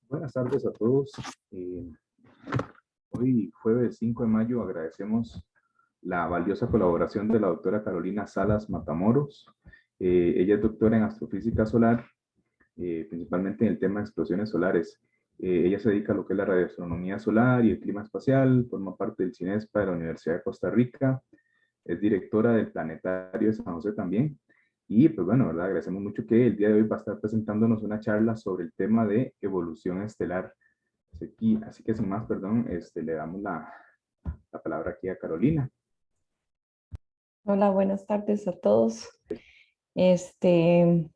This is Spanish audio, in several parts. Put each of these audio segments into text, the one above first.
Buenas tardes a todos. Hoy, jueves 5 de mayo, agradecemos la valiosa colaboración de la doctora Carolina Salas Matamoros. Ella es doctora en astrofísica solar, principalmente en el tema de explosiones solares. Ella se dedica a lo que es la radioastronomía solar y el clima espacial, forma parte del CINESPA de la Universidad de Costa Rica, es directora del Planetario de San José también. Y pues bueno, ¿verdad? Agradecemos mucho que el día de hoy va a estar presentándonos una charla sobre el tema de evolución estelar. Así que sin más, perdón, le damos la palabra aquí a Carolina. Hola, buenas tardes a todos.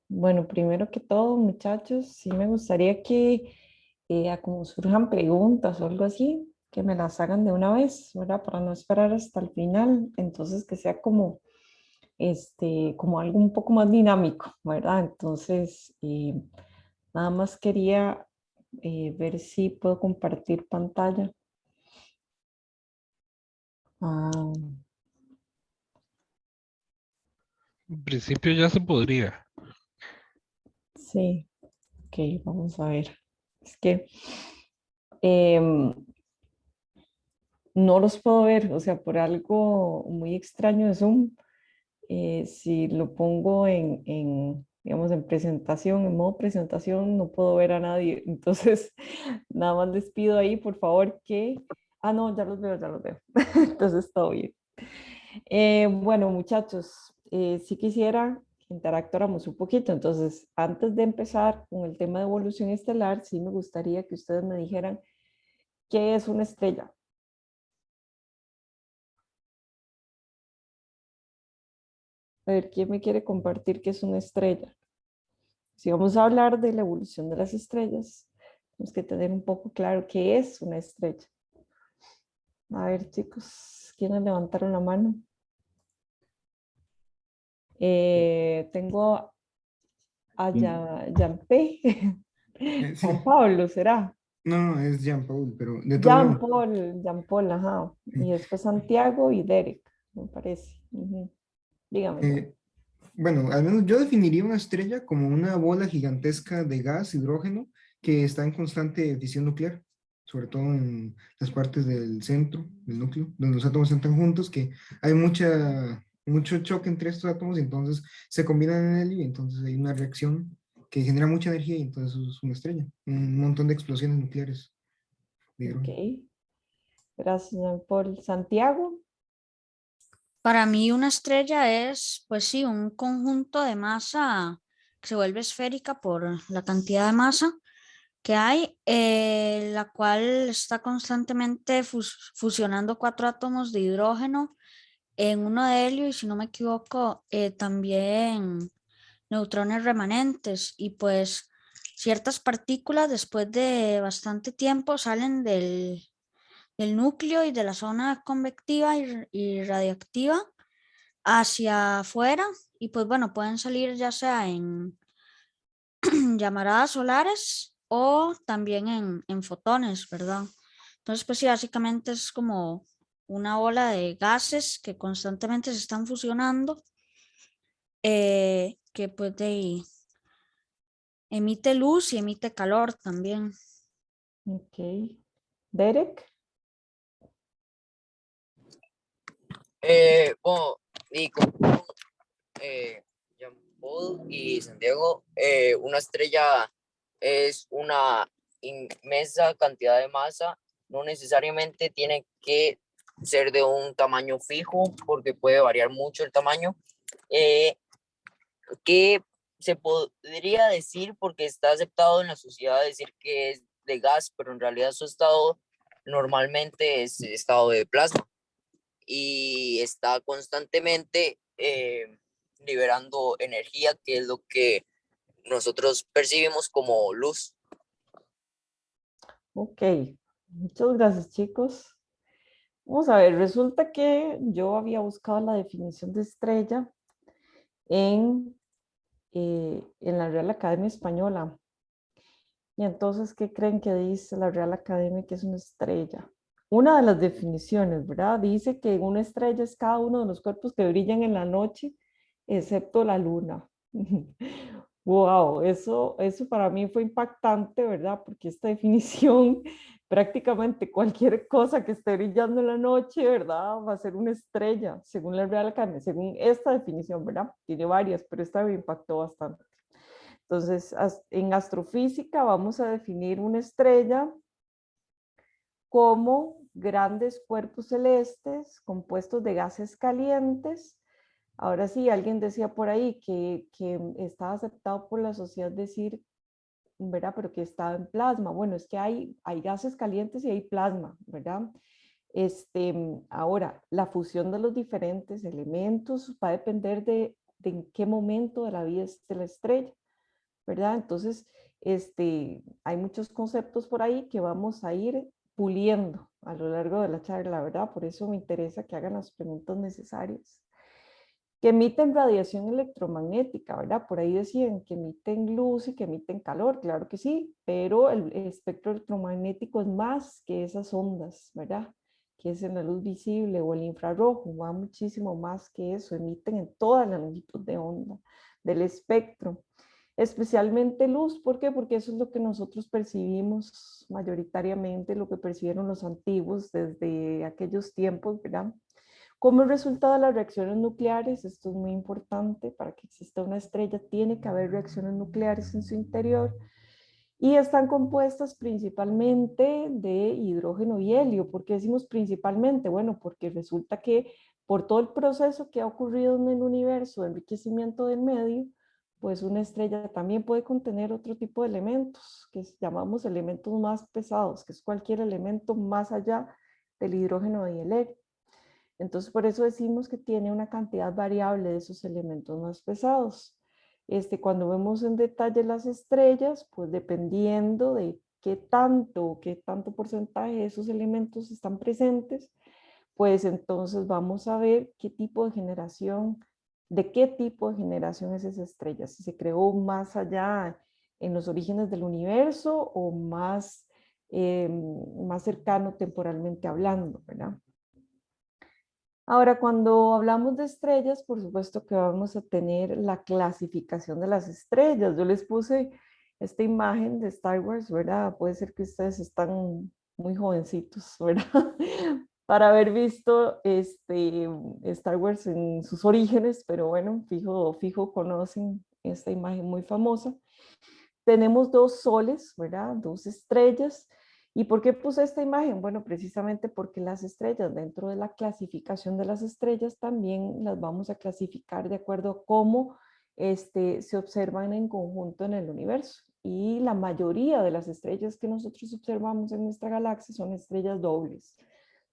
Bueno, primero que todo, muchachos, sí me gustaría que a como surjan preguntas o algo así, que me las hagan de una vez, ¿verdad? Para no esperar hasta el final. Entonces, que sea como, como algo un poco más dinámico, ¿verdad? Entonces, nada más quería ver si puedo compartir pantalla. Ah, En principio ya se podría. sí, ok, vamos a ver. Es que em, no los puedo ver, o sea, por algo muy extraño de Zoom, si lo pongo digamos, en presentación, en modo presentación, no puedo ver a nadie. Entonces, nada más les pido ahí, por favor, no, ya los veo, ya los veo. Entonces, todo bien. Bueno, muchachos, sí quisiera que interactuáramos un poquito. Entonces, antes de empezar con el tema de evolución estelar, sí me gustaría que ustedes me dijeran qué es una estrella. A ver, ¿quién me quiere compartir qué es una estrella? Si vamos a hablar de la evolución de las estrellas, tenemos que tener un poco claro qué es una estrella. A ver, chicos, ¿quiénes levantaron la mano? Tengo a Jean-P. Sí, Juan Pablo, ¿será? no, es Jean Paul, pero de todos modos, Jean Paul, ajá. sí. Y después Santiago y Derek, me parece. Dígame, Jean. Eh, bueno, al menos yo definiría una estrella como una bola gigantesca de gas, hidrógeno, que está en constante fisión nuclear, sobre todo en las partes del centro, del núcleo, donde los átomos están tan juntos que hay mucho choque entre estos átomos y entonces se combinan en helio y entonces hay una reacción que genera mucha energía y entonces eso es una estrella, un montón de explosiones nucleares de Ok, hidrógeno. gracias, Jean-Paul. Santiago, Para mí una estrella es, pues sí, un conjunto de masa que se vuelve esférica por la cantidad de masa que hay, la cual está constantemente fusionando cuatro átomos de hidrógeno en uno de helio y si no me equivoco, también neutrones remanentes y pues ciertas partículas después de bastante tiempo salen del núcleo y de la zona convectiva y radiactiva hacia afuera y pues bueno, pueden salir ya sea en llamaradas solares o también en fotones, ¿verdad? Entonces, pues sí, básicamente es como una ola de gases que constantemente se están fusionando, que pues emite luz y emite calor también. ok. Derek, Bueno, y con Jean Paul y Santiago, una estrella es una inmensa cantidad de masa, no necesariamente tiene que ser de un tamaño fijo, porque puede variar mucho el tamaño, que se podría decir, porque está aceptado en la sociedad decir que es de gas, pero en realidad su estado normalmente es estado de plasma y está constantemente liberando energía, que es lo que nosotros percibimos como luz. ok. Muchas gracias, chicos. Vamos a ver, resulta que yo había buscado la definición de estrella en, en la Real Academia Española. Y entonces, ¿qué creen que dice la Real Academia que es una estrella? Una de las definiciones, ¿verdad? Dice que una estrella es cada uno de los cuerpos que brillan en la noche, excepto la luna. Wow, eso para mí fue impactante, ¿verdad? Porque esta definición, prácticamente cualquier cosa que esté brillando en la noche, ¿verdad? Va a ser una estrella, según la Real Academia, según esta definición, ¿verdad? Tiene varias, pero esta me impactó bastante. Entonces, en astrofísica vamos a definir una estrella como grandes cuerpos celestes compuestos de gases calientes. Ahora sí, alguien decía por ahí que estaba aceptado por la sociedad decir, ¿verdad? Pero que estaba en plasma. Bueno, es que hay gases calientes y hay plasma, ¿verdad? Ahora, la fusión de los diferentes elementos va a depender de en qué momento de la vida esté la estrella, ¿verdad? Entonces, hay muchos conceptos por ahí que vamos a ir puliendo a lo largo de la charla, ¿verdad? Por eso me interesa que hagan las preguntas necesarias. Que emiten radiación electromagnética, ¿verdad? Por ahí decían que emiten luz y que emiten calor, claro que sí, pero el espectro electromagnético es más que esas ondas, ¿verdad? Que es en la luz visible o el infrarrojo, va muchísimo más que eso, emiten en toda la longitud de onda del espectro. Especialmente luz, ¿por qué? Porque eso es lo que nosotros percibimos mayoritariamente, lo que percibieron los antiguos desde aquellos tiempos, ¿verdad? Como resultado de las reacciones nucleares, esto es muy importante, para que exista una estrella tiene que haber reacciones nucleares en su interior y están compuestas principalmente de hidrógeno y helio. ¿Por qué decimos principalmente? Bueno, porque resulta que por todo el proceso que ha ocurrido en el universo de enriquecimiento del medio, pues una estrella también puede contener otro tipo de elementos que llamamos elementos más pesados, que es cualquier elemento más allá del hidrógeno y el helio. Entonces, por eso decimos que tiene una cantidad variable de esos elementos más pesados. Cuando vemos en detalle las estrellas, pues dependiendo de qué tanto porcentaje de esos elementos están presentes, pues entonces vamos a ver qué tipo de generación, de qué tipo de generación es esa estrella, si se creó más allá en los orígenes del universo o más cercano temporalmente hablando, ¿verdad? Ahora, cuando hablamos de estrellas, por supuesto que vamos a tener la clasificación de las estrellas. Yo les puse esta imagen de Star Wars, ¿verdad? Puede ser que ustedes están muy jovencitos, ¿verdad? Para haber visto Star Wars en sus orígenes, pero bueno, fijo conocen esta imagen muy famosa. Tenemos dos soles, ¿verdad? Dos estrellas. ¿Y por qué puse esta imagen? Bueno, precisamente porque las estrellas, dentro de la clasificación de las estrellas, también las vamos a clasificar de acuerdo a cómo se observan en conjunto en el universo. Y la mayoría de las estrellas que nosotros observamos en nuestra galaxia son estrellas dobles.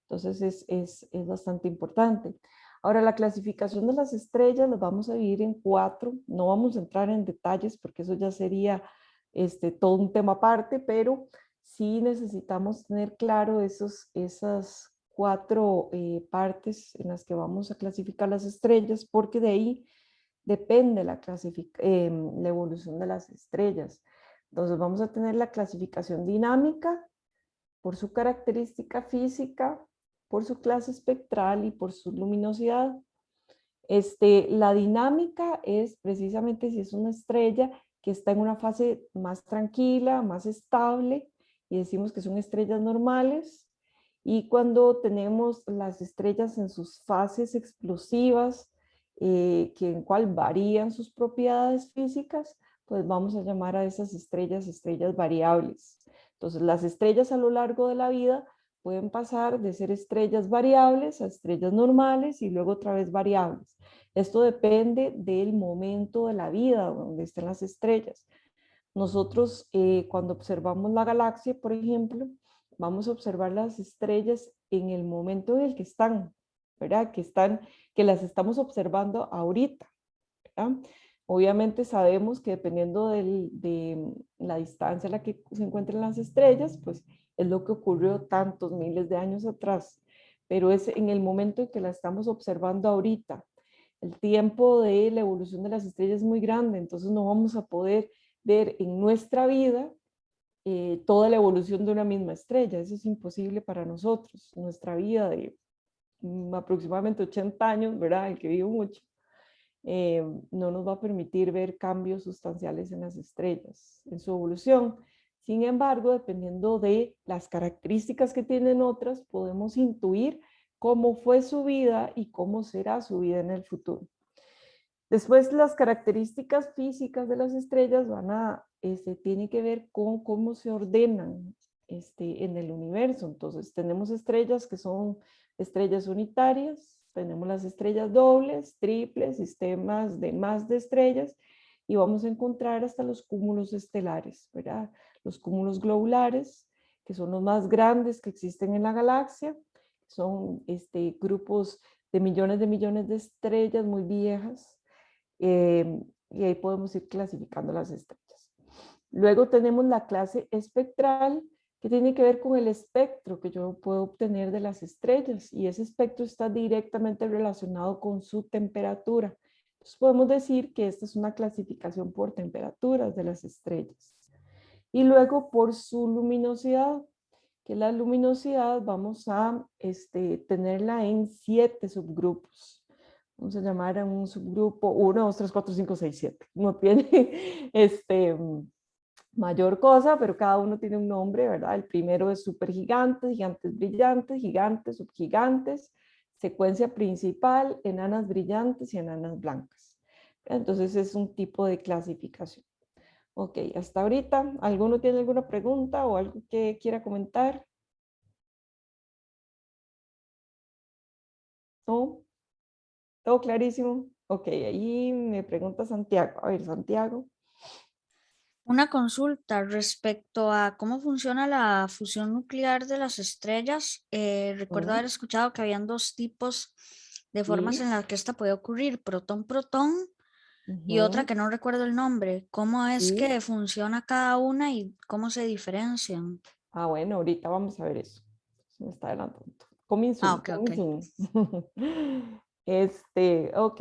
Entonces es bastante importante. Ahora, la clasificación de las estrellas las vamos a dividir en 4. No vamos a entrar en detalles porque eso ya sería todo un tema aparte, pero sí necesitamos tener claro esas 4 partes en las que vamos a clasificar las estrellas, porque de ahí depende la evolución de las estrellas. Entonces vamos a tener la clasificación dinámica por su característica física, por su clase espectral y por su luminosidad. La dinámica es precisamente si es una estrella que está en una fase más tranquila, más estable, y decimos que son estrellas normales. Y cuando tenemos las estrellas en sus fases explosivas, que en cual varían sus propiedades físicas, pues vamos a llamar a esas estrellas variables. Entonces, las estrellas a lo largo de la vida pueden pasar de ser estrellas variables a estrellas normales y luego otra vez variables. Esto depende del momento de la vida donde estén las estrellas. Nosotros cuando observamos la galaxia, por ejemplo, vamos a observar las estrellas en el momento en el que están, ¿verdad? Que las estamos observando ahorita, ¿verdad? Obviamente sabemos que dependiendo de la distancia a la que se encuentran las estrellas, pues es lo que ocurrió tantos miles de años atrás, pero es en el momento en que la estamos observando ahorita. El tiempo de la evolución de las estrellas es muy grande, entonces no vamos a poder ver en nuestra vida toda la evolución de una misma estrella. Eso es imposible para nosotros. Nuestra vida de aproximadamente 80 años, ¿verdad? El que vive mucho, no nos va a permitir ver cambios sustanciales en las estrellas, en su evolución. Sin embargo, dependiendo de las características que tienen otras, podemos intuir cómo fue su vida y cómo será su vida en el futuro. Después, las características físicas de las estrellas tienen que ver con cómo se ordenan en el universo. Entonces, tenemos estrellas que son estrellas unitarias, tenemos las estrellas dobles, triples, sistemas de más de estrellas, y vamos a encontrar hasta los cúmulos estelares, ¿verdad? Los cúmulos globulares, que son los más grandes que existen en la galaxia, son grupos de millones de estrellas muy viejas, y ahí podemos ir clasificando las estrellas. Luego tenemos la clase espectral, que tiene que ver con el espectro que yo puedo obtener de las estrellas, y ese espectro está directamente relacionado con su temperatura. Entonces podemos decir que esta es una clasificación por temperaturas de las estrellas. Y luego por su luminosidad, que la luminosidad vamos a tenerla en 7 subgrupos. Vamos a llamar a un subgrupo 1, 2, 3, 4, 5, 6, 7. No tiene mayor cosa, pero cada uno tiene un nombre, ¿verdad? El primero es supergigantes, gigantes brillantes, gigantes, subgigantes, secuencia principal, enanas brillantes y enanas blancas. Entonces es un tipo de clasificación. Ok, hasta ahorita, ¿alguno tiene alguna pregunta o algo que quiera comentar? ¿No? ¿Todo clarísimo? Ok, ahí me pregunta Santiago. A ver, Santiago. Una consulta respecto a cómo funciona la fusión nuclear de las estrellas. Recuerdo haber escuchado que habían 2 tipos de formas Sí. en las que esta puede ocurrir, protón-protón y otra que no recuerdo el nombre. ¿Cómo es Sí. que funciona cada una y cómo se diferencian? Ah, bueno, ahorita vamos a ver eso. Se me está adelantando. Coming Ah, soon, ok, coming ok. soon. Ok.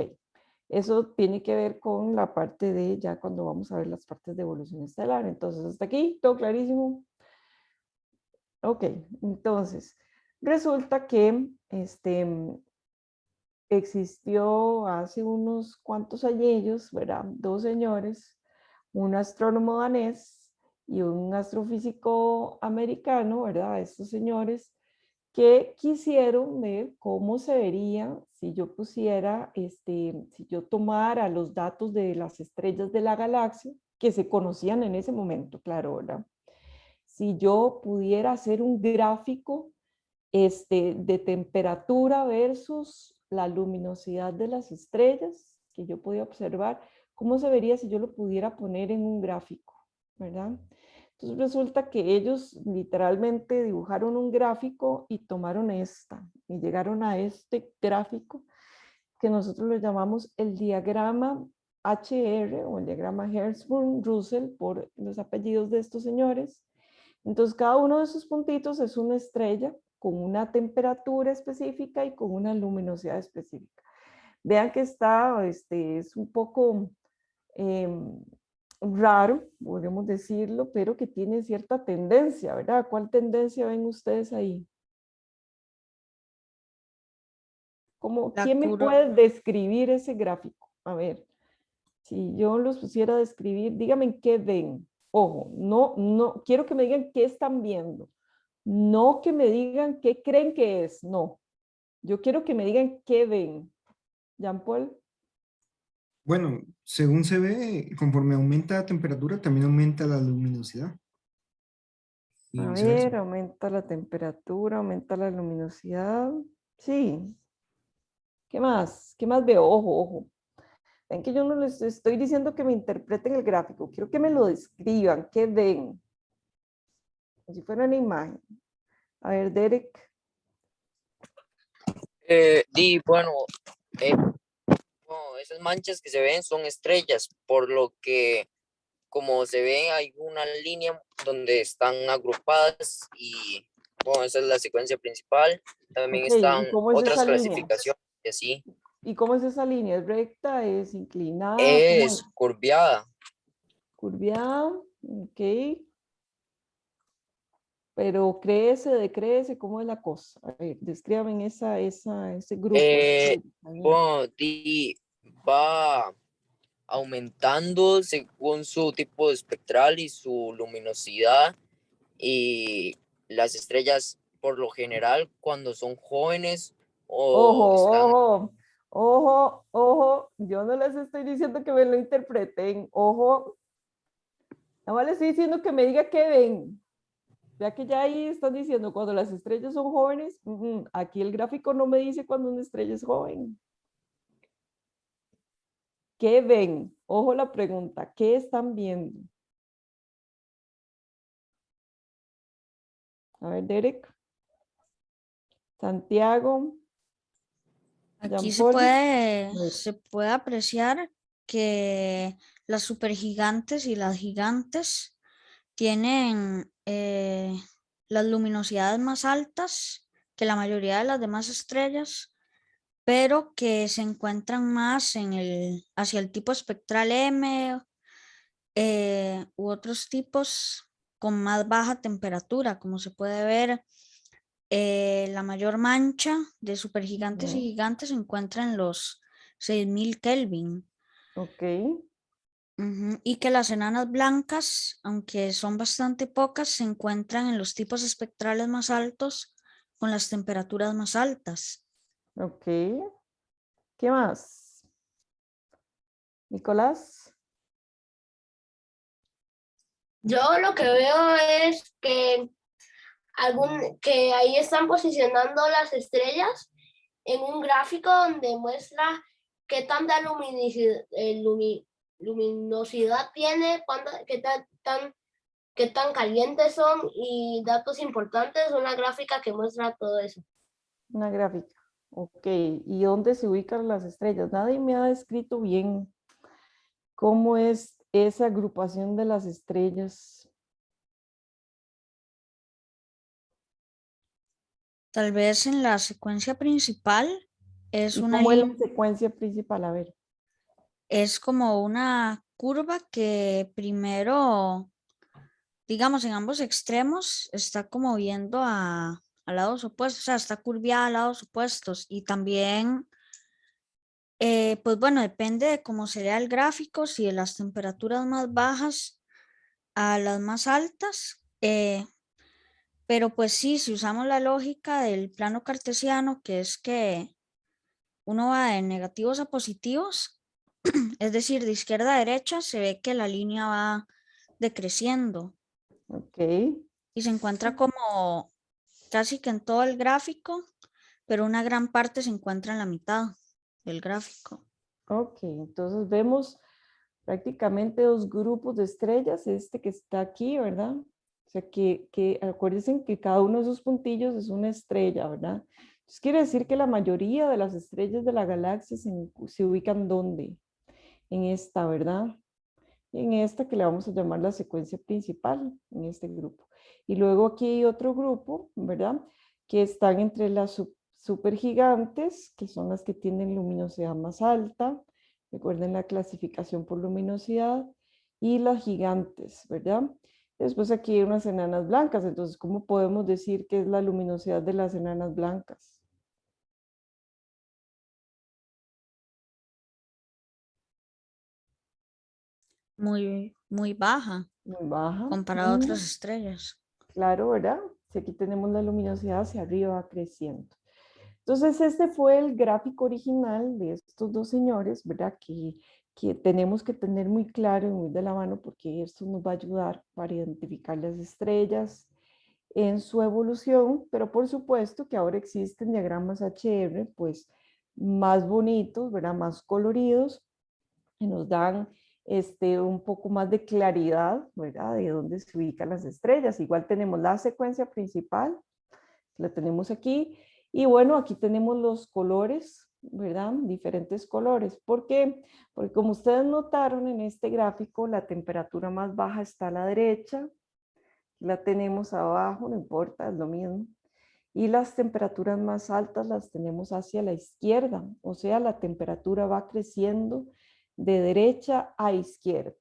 Eso tiene que ver con la parte de ya cuando vamos a ver las partes de evolución estelar. Entonces, hasta aquí, todo clarísimo. Ok, entonces, resulta que existió hace unos cuantos años, ¿verdad? 2 señores, un astrónomo danés y un astrofísico americano, ¿verdad? Estos señores que quisieron ver cómo se vería si yo pusiera, si yo tomara los datos de las estrellas de la galaxia, que se conocían en ese momento, claro, ¿verdad? Si yo pudiera hacer un gráfico de temperatura versus la luminosidad de las estrellas que yo podía observar, ¿cómo se vería si yo lo pudiera poner en un gráfico? ¿Verdad? Entonces resulta que ellos literalmente dibujaron un gráfico y tomaron y llegaron a este gráfico que nosotros lo llamamos el diagrama HR o el diagrama Hertzsprung-Russell por los apellidos de estos señores. Entonces cada uno de esos puntitos es una estrella con una temperatura específica y con una luminosidad específica. Vean que es un poco raro, podemos decirlo, pero que tiene cierta tendencia, ¿verdad? ¿Cuál tendencia ven ustedes ahí? ¿Quién me puede describir ese gráfico? A ver, si yo los pusiera a describir, díganme qué ven. Ojo, no, quiero que me digan qué están viendo. No que me digan qué creen que es, no. Yo quiero que me digan qué ven. Jean-Paul. Bueno, según se ve, conforme aumenta la temperatura, también aumenta la luminosidad. Y A viceversa. ver, aumenta la temperatura, aumenta la luminosidad. Sí. ¿Qué más? ¿Qué más veo? Ojo, ojo. Ven que yo no les estoy diciendo que me interpreten el gráfico. Quiero que me lo describan. ¿Qué ven? Como si fuera una imagen. A ver, Derek. Bueno, esas manchas que se ven son estrellas, por lo que como se ve hay una línea donde están agrupadas y bueno, esa es la secuencia principal. También Ok, están ¿y cómo es otras esa línea? clasificaciones y así. ¿Y cómo es esa línea? ¿Es recta? ¿Es inclinada? ¿Cómo Es es? curviada. Curviada. Ok. Pero crece, decrece, ¿cómo es la cosa? A ver, descríbame ese grupo. Eh, Ahí. bueno, va aumentando según su tipo espectral y su luminosidad, y las estrellas por lo general cuando son jóvenes o están... Ojo, ojo, ojo, yo no les estoy diciendo que me lo interpreten, ojo, nada más les estoy diciendo que me diga qué ven. Ya que ya ahí están diciendo cuando las estrellas son jóvenes, aquí el gráfico no me dice cuando una estrella es joven. ¿Qué ven? Ojo la pregunta, ¿qué están viendo? A ver, Derek. Santiago. Aquí Jean-Paul. se puede apreciar que las supergigantes y las gigantes tienen las luminosidades más altas que la mayoría de las demás estrellas, pero que se encuentran más hacia el tipo espectral M u otros tipos con más baja temperatura, como se puede ver. La mayor mancha de supergigantes y gigantes se encuentra en los 6000 Kelvin. Ok. Y que las enanas blancas, aunque son bastante pocas, se encuentran en los tipos espectrales más altos con las temperaturas más altas. Ok. ¿Qué más? Nicolás. Yo lo que veo es que que ahí están posicionando las estrellas en un gráfico donde muestra qué tanta luminosidad tiene, qué tan calientes son y datos importantes, una gráfica que muestra todo eso. Una gráfica. Ok. ¿Y dónde se ubican las estrellas? Nadie me ha descrito bien cómo es esa agrupación de las estrellas. Tal vez en la secuencia principal es ¿Y una cómo es la línea, secuencia principal? A ver. es como una curva que primero, digamos, en ambos extremos está como viendo a lados opuestos, o sea, está curviada a lados opuestos y también, pues bueno, depende de cómo se vea el gráfico, si de las temperaturas más bajas a las más altas, pero pues sí, si usamos la lógica del plano cartesiano, que es que uno va de negativos a positivos, es decir, de izquierda a derecha, se ve que la línea va decreciendo Ok. y se encuentra como casi que en todo el gráfico, pero una gran parte se encuentra en la mitad del gráfico. Ok. Entonces vemos prácticamente dos grupos de estrellas, este que está aquí, ¿verdad? O sea, que acuérdense que cada uno de esos puntillos es una estrella, ¿verdad? Entonces quiere decir que la mayoría de las estrellas de la galaxia se ubican ¿dónde? En esta, ¿verdad? En esta que le vamos a llamar la secuencia principal, en este grupo. Y luego aquí hay otro grupo, ¿verdad? Que están entre las supergigantes, que son las que tienen luminosidad más alta. Recuerden la clasificación por luminosidad. Y las gigantes, ¿verdad? Después aquí hay unas enanas blancas. Entonces, ¿cómo podemos decir qué es la luminosidad de las enanas blancas? Muy baja Muy baja. comparado a otras estrellas. Claro, ¿verdad? Si aquí tenemos la luminosidad hacia arriba va creciendo. Entonces, este fue el gráfico original de estos dos señores, ¿verdad? Que tenemos que tener muy claro y muy de la mano porque esto nos va a ayudar para identificar las estrellas en su evolución, pero por supuesto que ahora existen diagramas HR, pues más bonitos, ¿verdad? Más coloridos, que nos dan un poco más de claridad, ¿verdad? De dónde se ubican las estrellas. Igual tenemos la secuencia principal, la tenemos aquí, y bueno, aquí tenemos los colores, ¿verdad? Diferentes colores. ¿Por qué? Porque como ustedes notaron en este gráfico, la temperatura más baja está a la derecha, la tenemos abajo, no importa, es lo mismo. Y las temperaturas más altas las tenemos hacia la izquierda, o sea, la temperatura va creciendo de derecha a izquierda.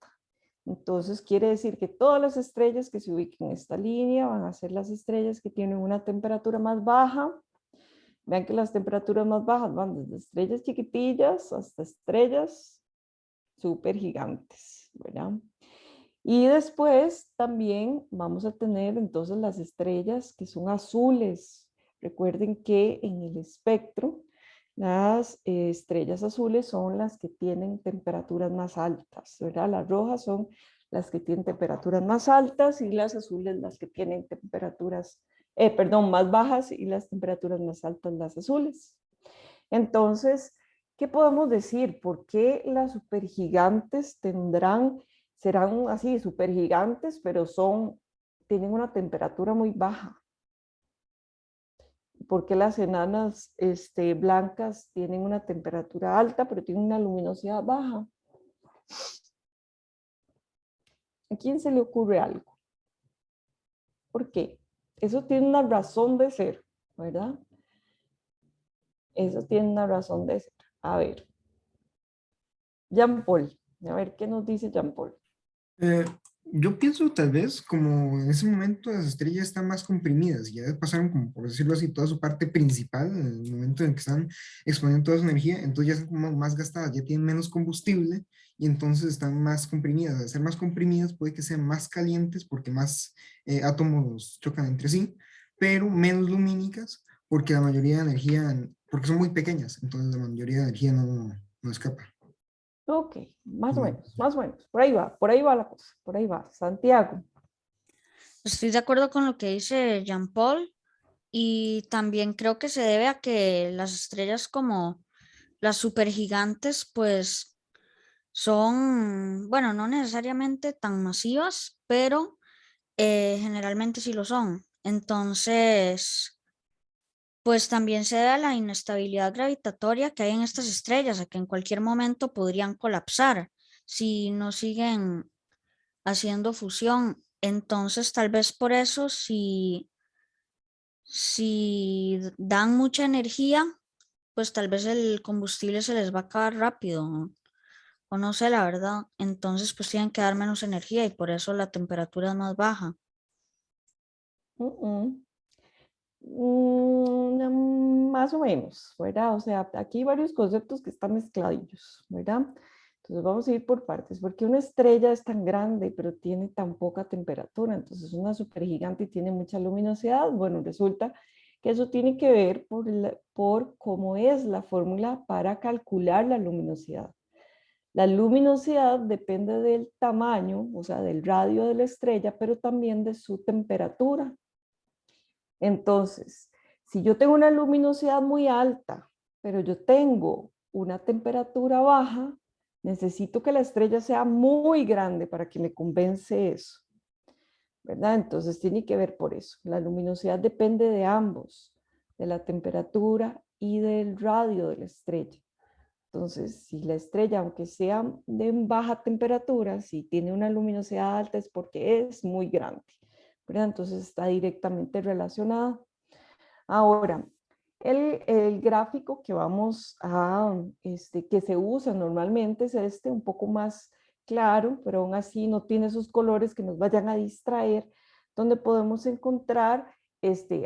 Entonces quiere decir que todas las estrellas que se ubiquen en esta línea van a ser las estrellas que tienen una temperatura más baja, Vean que las temperaturas más bajas van desde estrellas chiquitillas hasta estrellas súper gigantes, ¿verdad? Y después también vamos a tener entonces las estrellas que son azules. Recuerden que en el espectro las estrellas azules son las que tienen temperaturas más altas, ¿verdad? Las rojas son las que tienen temperaturas más altas y las azules las que tienen temperaturas, más bajas y las temperaturas más altas las azules. Entonces, ¿qué podemos decir? ¿Por qué las supergigantes serán así supergigantes, pero tienen una temperatura muy baja? ¿Por qué las enanas blancas tienen una temperatura alta, pero tienen una luminosidad baja? ¿A quién se le ocurre algo? ¿Por qué? Eso tiene una razón de ser, ¿verdad? Eso tiene una razón de ser. A ver, Jean Paul, a ver qué nos dice Jean Paul. Eh, yo pienso tal vez como en ese momento las estrellas están más comprimidas, ya pasaron como por decirlo así toda su parte principal en el momento en que están exponiendo toda su energía, entonces ya están como más gastadas, ya tienen menos combustible y entonces están más comprimidas. Al ser más comprimidas puede que sean más calientes porque más átomos chocan entre sí, pero menos lumínicas porque la mayoría de energía, porque son muy pequeñas, entonces la mayoría de energía no escapa. Ok, más o menos. Por ahí va la cosa, por ahí va. Santiago. Estoy de acuerdo con lo que dice Jean Paul y también creo que se debe a que las estrellas como las supergigantes pues son, bueno, no necesariamente tan masivas, pero generalmente sí lo son. Entonces, pues también se debe a la inestabilidad gravitatoria que hay en estas estrellas, a que en cualquier momento podrían colapsar si no siguen haciendo fusión. Entonces, tal vez por eso, si dan mucha energía, pues tal vez el combustible se les va a acabar rápido, o no sé, la verdad. Entonces, pues tienen que dar menos energía y por eso la temperatura es más baja. Más o menos, ¿verdad? O sea, aquí hay varios conceptos que están mezcladillos, ¿verdad? Entonces vamos a ir por partes, porque una estrella es tan grande, pero tiene tan poca temperatura, entonces una supergigante y tiene mucha luminosidad. Bueno, resulta que eso tiene que ver por cómo es la fórmula para calcular la luminosidad. La luminosidad depende del tamaño, o sea, del radio de la estrella, pero también de su temperatura. Entonces, si yo tengo una luminosidad muy alta, pero yo tengo una temperatura baja, necesito que la estrella sea muy grande para que me convence eso, ¿verdad? Entonces tiene que ver por eso. La luminosidad depende de ambos, de la temperatura y del radio de la estrella. Entonces, si la estrella, aunque sea de baja temperatura, si tiene una luminosidad alta es porque es muy grande, ¿verdad? Entonces está directamente relacionada. Ahora, el gráfico que vamos a, que se usa normalmente es un poco más claro, pero aún así no tiene esos colores que nos vayan a distraer, donde podemos encontrar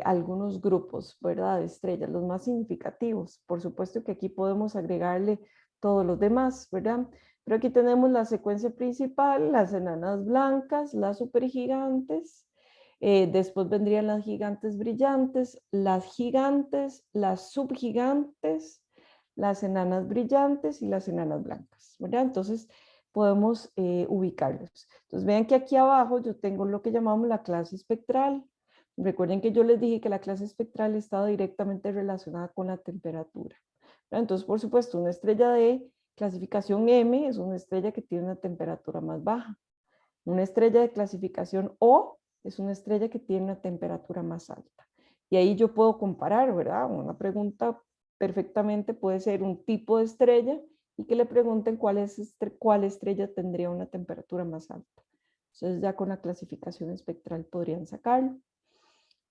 algunos grupos, ¿verdad? De estrellas, los más significativos. Por supuesto que aquí podemos agregarle todos los demás, ¿verdad? Pero aquí tenemos la secuencia principal, las enanas blancas, las supergigantes. Después vendrían las gigantes brillantes, las subgigantes, las enanas brillantes y las enanas blancas, ¿verdad? Entonces podemos ubicarlos. Entonces vean que aquí abajo yo tengo lo que llamamos la clase espectral. Recuerden que yo les dije que la clase espectral estaba directamente relacionada con la temperatura, ¿verdad? Entonces, por supuesto, una estrella de clasificación M es una estrella que tiene una temperatura más baja. Una estrella de clasificación O es una estrella que tiene una temperatura más alta. Y ahí yo puedo comparar, ¿verdad? Una pregunta perfectamente puede ser un tipo de estrella y que le pregunten cuál estrella tendría una temperatura más alta. Entonces ya con la clasificación espectral podrían sacarlo.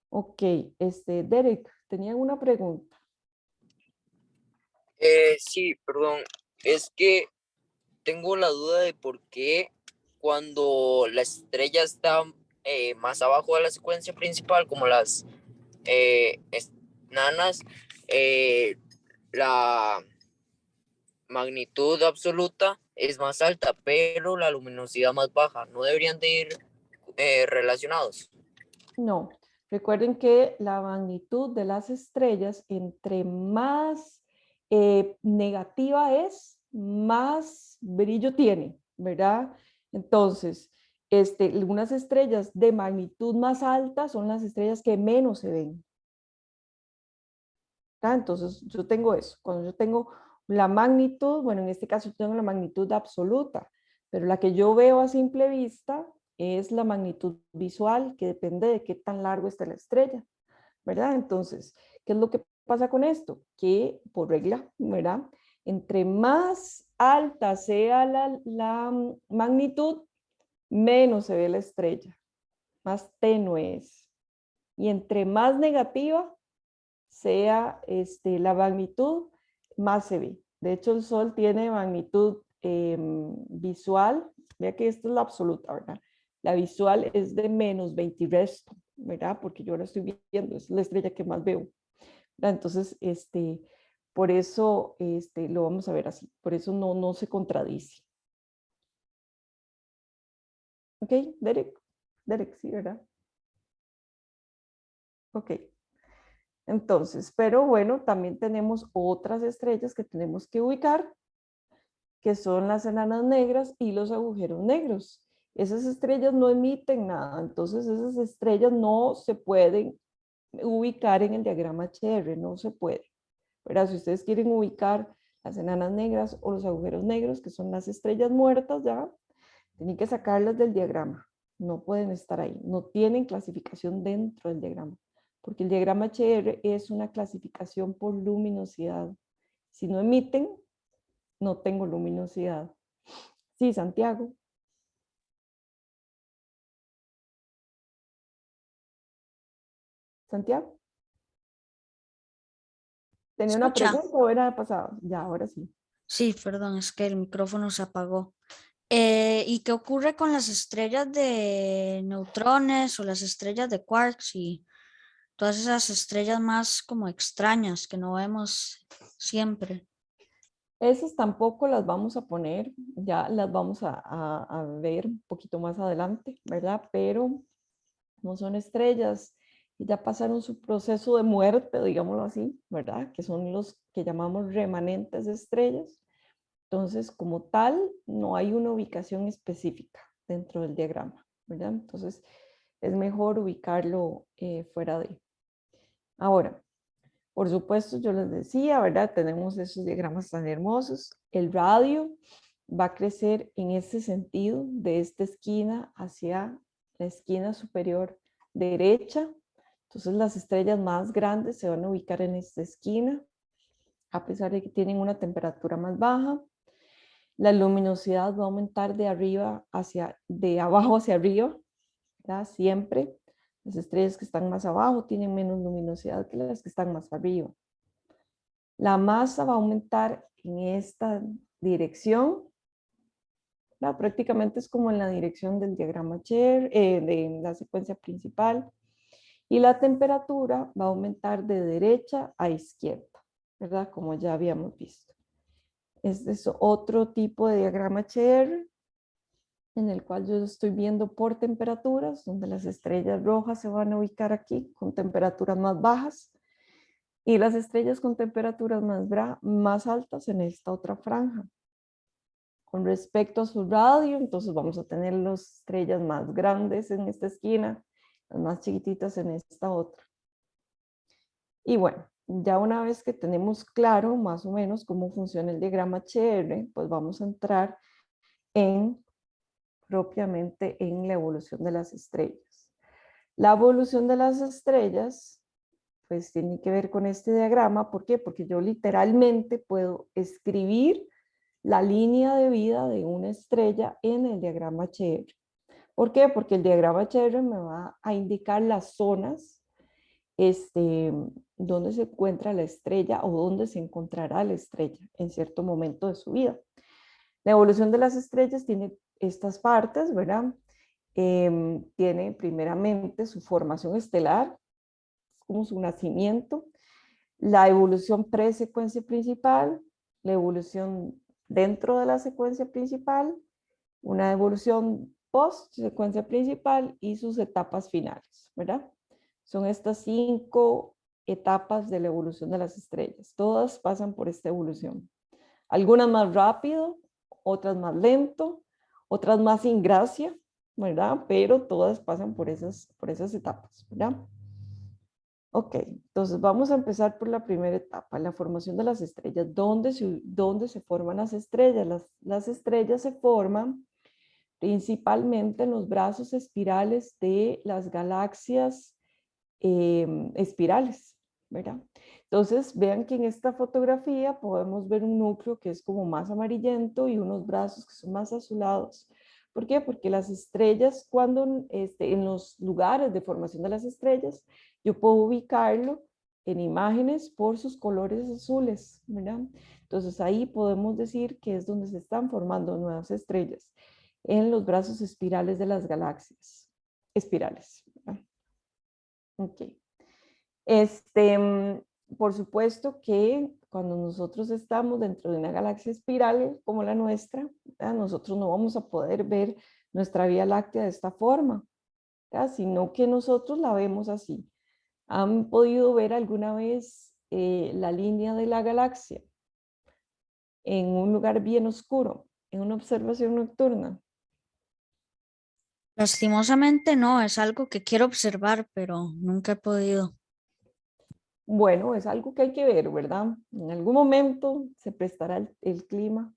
Ok, Derek, tenía una pregunta. Sí, perdón. Es que tengo la duda de por qué cuando la estrella está más abajo de la secuencia principal, como las nanas, la magnitud absoluta es más alta, pero la luminosidad más baja. ¿No deberían de ir relacionados? No, recuerden que la magnitud de las estrellas, entre más negativa es, más brillo tiene, ¿verdad? Entonces, unas estrellas de magnitud más alta son las estrellas que menos se ven. ¿Verdad? Entonces, yo tengo eso. Cuando yo tengo la magnitud, bueno, en este caso yo tengo la magnitud absoluta, pero la que yo veo a simple vista es la magnitud visual, que depende de qué tan largo está la estrella, ¿verdad? Entonces, ¿qué es lo que pasa con esto? Que por regla, ¿verdad? Entre más alta sea la magnitud, menos se ve la estrella, más tenue es. Y entre más negativa sea la magnitud, más se ve. De hecho, el Sol tiene magnitud visual, vea que esta es la absoluta, ¿verdad? La visual es de menos 20 y resto, ¿verdad? Porque yo ahora estoy viendo, es la estrella que más veo, ¿verdad? Entonces, por eso lo vamos a ver así, por eso no se contradice. ¿Ok? Derek, sí, ¿verdad? Ok. Entonces, pero bueno, también tenemos otras estrellas que tenemos que ubicar, que son las enanas negras y los agujeros negros. Esas estrellas no emiten nada, entonces esas estrellas no se pueden ubicar en el diagrama HR, no se puede. Pero si ustedes quieren ubicar las enanas negras o los agujeros negros, que son las estrellas muertas ya, tienen que sacarlas del diagrama. No pueden estar ahí, no tienen clasificación dentro del diagrama, porque el diagrama HR es una clasificación por luminosidad. Si no emiten, no tengo luminosidad. Sí, Santiago. Santiago. ¿Tenía una Escucha. pregunta o era pasado? Ya, ahora sí. Sí, perdón, es que el micrófono se apagó. ¿Y qué ocurre con las estrellas de neutrones o las estrellas de quarks y todas esas estrellas más como extrañas que no vemos siempre? Esas tampoco las vamos a poner, ya las vamos a ver un poquito más adelante, ¿verdad? Pero no son estrellas y ya pasaron su proceso de muerte, digámoslo así, ¿verdad? Que son los que llamamos remanentes de estrellas. Entonces, como tal, no hay una ubicación específica dentro del diagrama, ¿verdad? Entonces, es mejor ubicarlo fuera de. Ahora, por supuesto, yo les decía, ¿verdad? Tenemos esos diagramas tan hermosos. El radio va a crecer en ese sentido, de esta esquina hacia la esquina superior derecha. Entonces, las estrellas más grandes se van a ubicar en esta esquina, a pesar de que tienen una temperatura más baja. La luminosidad va a aumentar de abajo hacia arriba, ¿verdad? Siempre. Las estrellas que están más abajo tienen menos luminosidad que las que están más arriba. La masa va a aumentar en esta dirección, ¿verdad? Prácticamente es como en la dirección del diagrama Cher, de la secuencia principal. Y la temperatura va a aumentar de derecha a izquierda, ¿verdad? Como ya habíamos visto. Este es otro tipo de diagrama HR en el cual yo estoy viendo por temperaturas, donde las estrellas rojas se van a ubicar aquí con temperaturas más bajas y las estrellas con temperaturas más altas en esta otra franja. Con respecto a su radio, entonces vamos a tener las estrellas más grandes en esta esquina, las más chiquititas en esta otra. Y bueno, ya una vez que tenemos claro más o menos cómo funciona el diagrama HR, pues vamos a entrar propiamente en la evolución de las estrellas. La evolución de las estrellas pues tiene que ver con este diagrama. ¿Por qué? Porque yo literalmente puedo escribir la línea de vida de una estrella en el diagrama HR. ¿Por qué? Porque el diagrama HR me va a indicar las zonas donde se encuentra la estrella o donde se encontrará la estrella en cierto momento de su vida. La evolución de las estrellas tiene estas partes, ¿verdad? Tiene primeramente su formación estelar, como su nacimiento. la evolución pre-secuencia principal, la evolución dentro de la secuencia principal, una evolución post-secuencia principal y sus etapas finales, ¿verdad? Son estas 5 etapas de la evolución de las estrellas. Todas pasan por esta evolución. Algunas más rápido, otras más lento, otras más sin gracia, ¿verdad? Pero todas pasan por esas etapas, ¿verdad? Ok, entonces vamos a empezar por la primera etapa, la formación de las estrellas. ¿Dónde se forman las estrellas? Las estrellas se forman principalmente en los brazos espirales de las galaxias espirales, ¿verdad? Entonces, vean que en esta fotografía podemos ver un núcleo que es como más amarillento y unos brazos que son más azulados. ¿Por qué? Porque las estrellas, cuando en los lugares de formación de las estrellas, yo puedo ubicarlo en imágenes por sus colores azules, ¿verdad? Entonces ahí podemos decir que es donde se están formando nuevas estrellas, en los brazos espirales de las galaxias, espirales, ¿verdad? Ok. Por supuesto que cuando nosotros estamos dentro de una galaxia espiral como la nuestra, ¿verdad? Nosotros no vamos a poder ver nuestra Vía Láctea de esta forma, ¿verdad? Sino que nosotros la vemos así. ¿Han podido ver alguna vez la línea de la galaxia en un lugar bien oscuro, en una observación nocturna? Lastimosamente no, es algo que quiero observar, pero nunca he podido. Bueno, es algo que hay que ver, ¿verdad? En algún momento se prestará el clima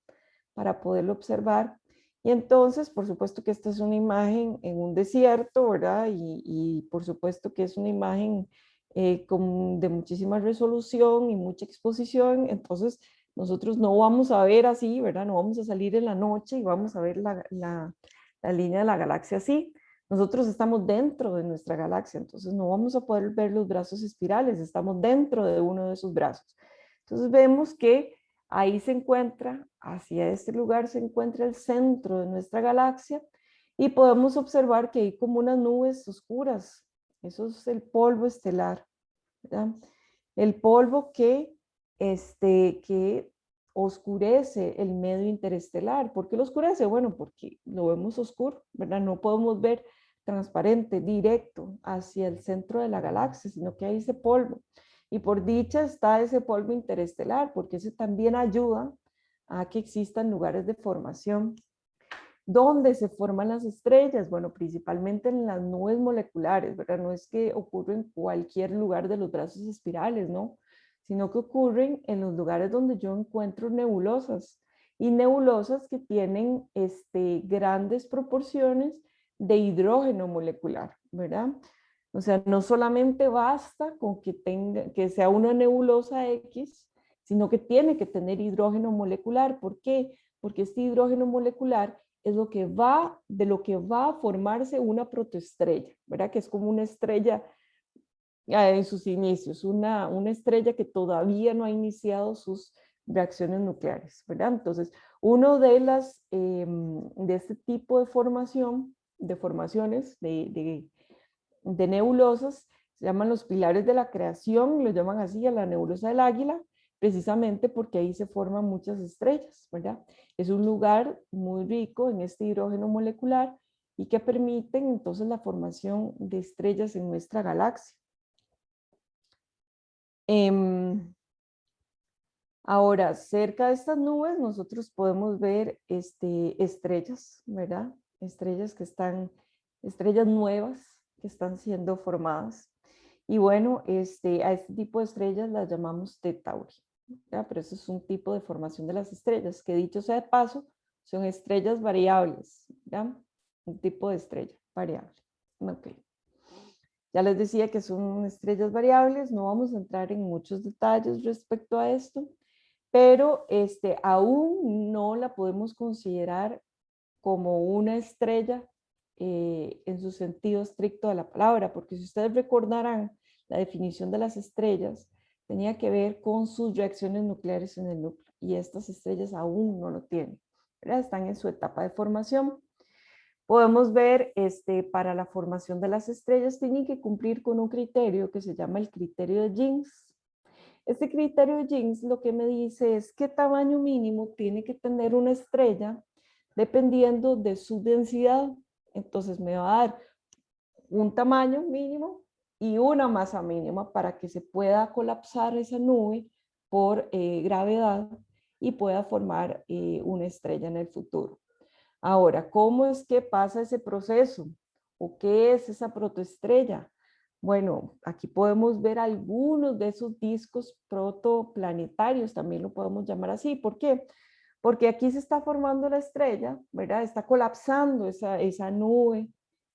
para poderlo observar. Y entonces, por supuesto que esta es una imagen en un desierto, ¿verdad? Y por supuesto que es una imagen de muchísima resolución y mucha exposición. Entonces, nosotros no vamos a ver así, ¿verdad? No vamos a salir en la noche y vamos a ver la línea de la galaxia así. Nosotros estamos dentro de nuestra galaxia, entonces no vamos a poder ver los brazos espirales, estamos dentro de uno de esos brazos. Entonces vemos que ahí se encuentra, hacia este lugar se encuentra el centro de nuestra galaxia y podemos observar que hay como unas nubes oscuras. Eso es el polvo estelar, ¿verdad? El polvo que oscurece el medio interestelar. ¿Por qué lo oscurece? Bueno, porque lo vemos oscuro, ¿verdad? No podemos ver transparente, directo hacia el centro de la galaxia, sino que hay ese polvo. Y por dicha está ese polvo interestelar, porque eso también ayuda a que existan lugares de formación. ¿Dónde se forman las estrellas? Bueno, principalmente en las nubes moleculares, ¿verdad? No es que ocurre en cualquier lugar de los brazos espirales, ¿no? Sino que ocurren en los lugares donde yo encuentro nebulosas y nebulosas que tienen grandes proporciones de hidrógeno molecular, ¿verdad? O sea, no solamente basta con que sea una nebulosa X, sino que tiene que tener hidrógeno molecular. ¿Por qué? Porque este hidrógeno molecular es de lo que va a formarse una protoestrella, ¿verdad? Que es como una estrella en sus inicios, una estrella que todavía no ha iniciado sus reacciones nucleares, ¿verdad? Entonces, uno de este tipo de formaciones de nebulosas, se llaman los pilares de la creación, lo llaman así a la nebulosa del Águila, precisamente porque ahí se forman muchas estrellas, ¿verdad? Es un lugar muy rico en este hidrógeno molecular y que permiten entonces la formación de estrellas en nuestra galaxia. Ahora, cerca de estas nubes nosotros podemos ver estrellas, ¿verdad? Estrellas nuevas que están siendo formadas. Y bueno, a este tipo de estrellas las llamamos T Tauri, ¿verdad? Pero eso es un tipo de formación de las estrellas, que dicho sea de paso, son estrellas variables, ¿verdad? Un tipo de estrella variable. Ok. Ya les decía que son estrellas variables, no vamos a entrar en muchos detalles respecto a esto, pero aún no la podemos considerar como una estrella en su sentido estricto de la palabra, porque si ustedes recordarán, la definición de las estrellas tenía que ver con sus reacciones nucleares en el núcleo, y estas estrellas aún no lo tienen, ¿verdad? Están en su etapa de formación. Podemos ver, para la formación de las estrellas tienen que cumplir con un criterio que se llama el criterio de Jeans. Este criterio de Jeans lo que me dice es qué tamaño mínimo tiene que tener una estrella dependiendo de su densidad. Entonces me va a dar un tamaño mínimo y una masa mínima para que se pueda colapsar esa nube por gravedad y pueda formar una estrella en el futuro. Ahora, ¿cómo es que pasa ese proceso? ¿O qué es esa protoestrella? Bueno, aquí podemos ver algunos de esos discos protoplanetarios, también lo podemos llamar así. ¿Por qué? Porque aquí se está formando la estrella, ¿verdad? Está colapsando esa nube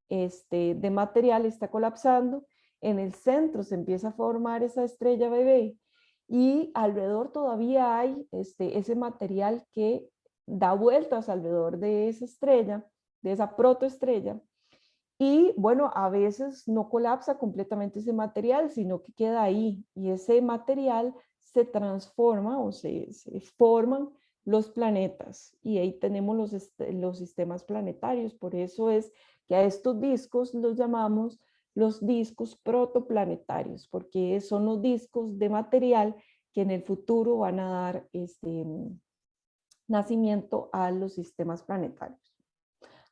de material, está colapsando. En el centro se empieza a formar esa estrella bebé y alrededor todavía hay ese material que da vueltas alrededor de esa estrella, de esa protoestrella. Y bueno, a veces no colapsa completamente ese material, sino que queda ahí y ese material se transforma o se forman los planetas y ahí tenemos los sistemas planetarios. Por eso es que a estos discos los llamamos los discos protoplanetarios, porque son los discos de material que en el futuro van a dar nacimiento a los sistemas planetarios.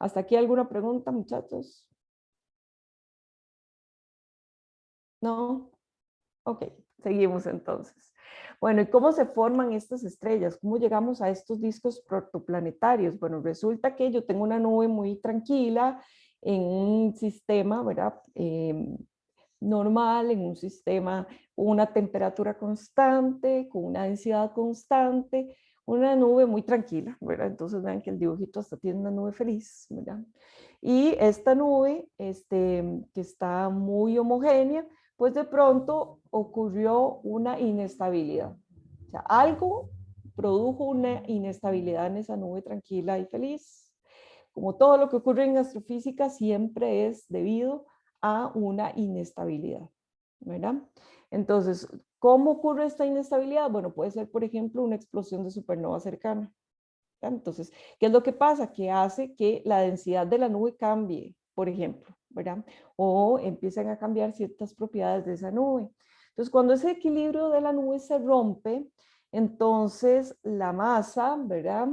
¿Hasta aquí alguna pregunta, muchachos? ¿No? Ok, seguimos entonces. Bueno, ¿y cómo se forman estas estrellas? ¿Cómo llegamos a estos discos protoplanetarios? Bueno, resulta que yo tengo una nube muy tranquila en un sistema, ¿verdad? Normal, en un sistema con una temperatura constante, con una densidad constante, una nube muy tranquila, ¿verdad? Entonces vean que el dibujito hasta tiene una nube feliz, ¿verdad? Y esta nube, que está muy homogénea, pues de pronto ocurrió una inestabilidad. O sea, algo produjo una inestabilidad en esa nube tranquila y feliz. Como todo lo que ocurre en astrofísica siempre es debido a una inestabilidad, ¿verdad? Entonces, ¿cómo ocurre esta inestabilidad? Bueno, puede ser, por ejemplo, una explosión de supernova cercana. ¿Verdad? Entonces, ¿qué es lo que pasa? Que hace que la densidad de la nube cambie, por ejemplo, ¿verdad? O empiezan a cambiar ciertas propiedades de esa nube. Entonces, cuando ese equilibrio de la nube se rompe, entonces la masa, ¿verdad?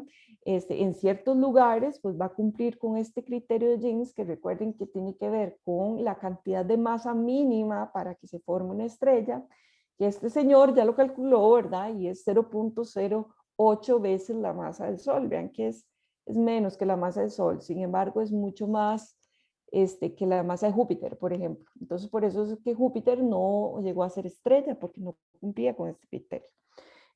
En ciertos lugares, pues va a cumplir con este criterio de Jeans, que recuerden que tiene que ver con la cantidad de masa mínima para que se forme una estrella, que este señor ya lo calculó, ¿verdad? Y es 0.08 veces la masa del Sol. Vean que es menos que la masa del Sol, sin embargo es mucho más que la masa de Júpiter, por ejemplo. Entonces por eso es que Júpiter no llegó a ser estrella, porque no cumplía con este criterio.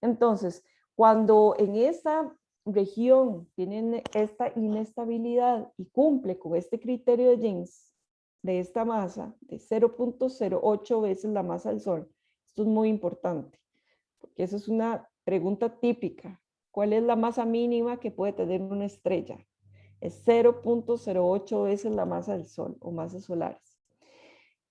Entonces, cuando en esa región tienen esta inestabilidad y cumple con este criterio de Jeans, de esta masa, de 0.08 veces la masa del Sol, esto es muy importante, porque eso es una pregunta típica. ¿Cuál es la masa mínima que puede tener una estrella? Es 0.08 veces la masa del Sol o masas solares.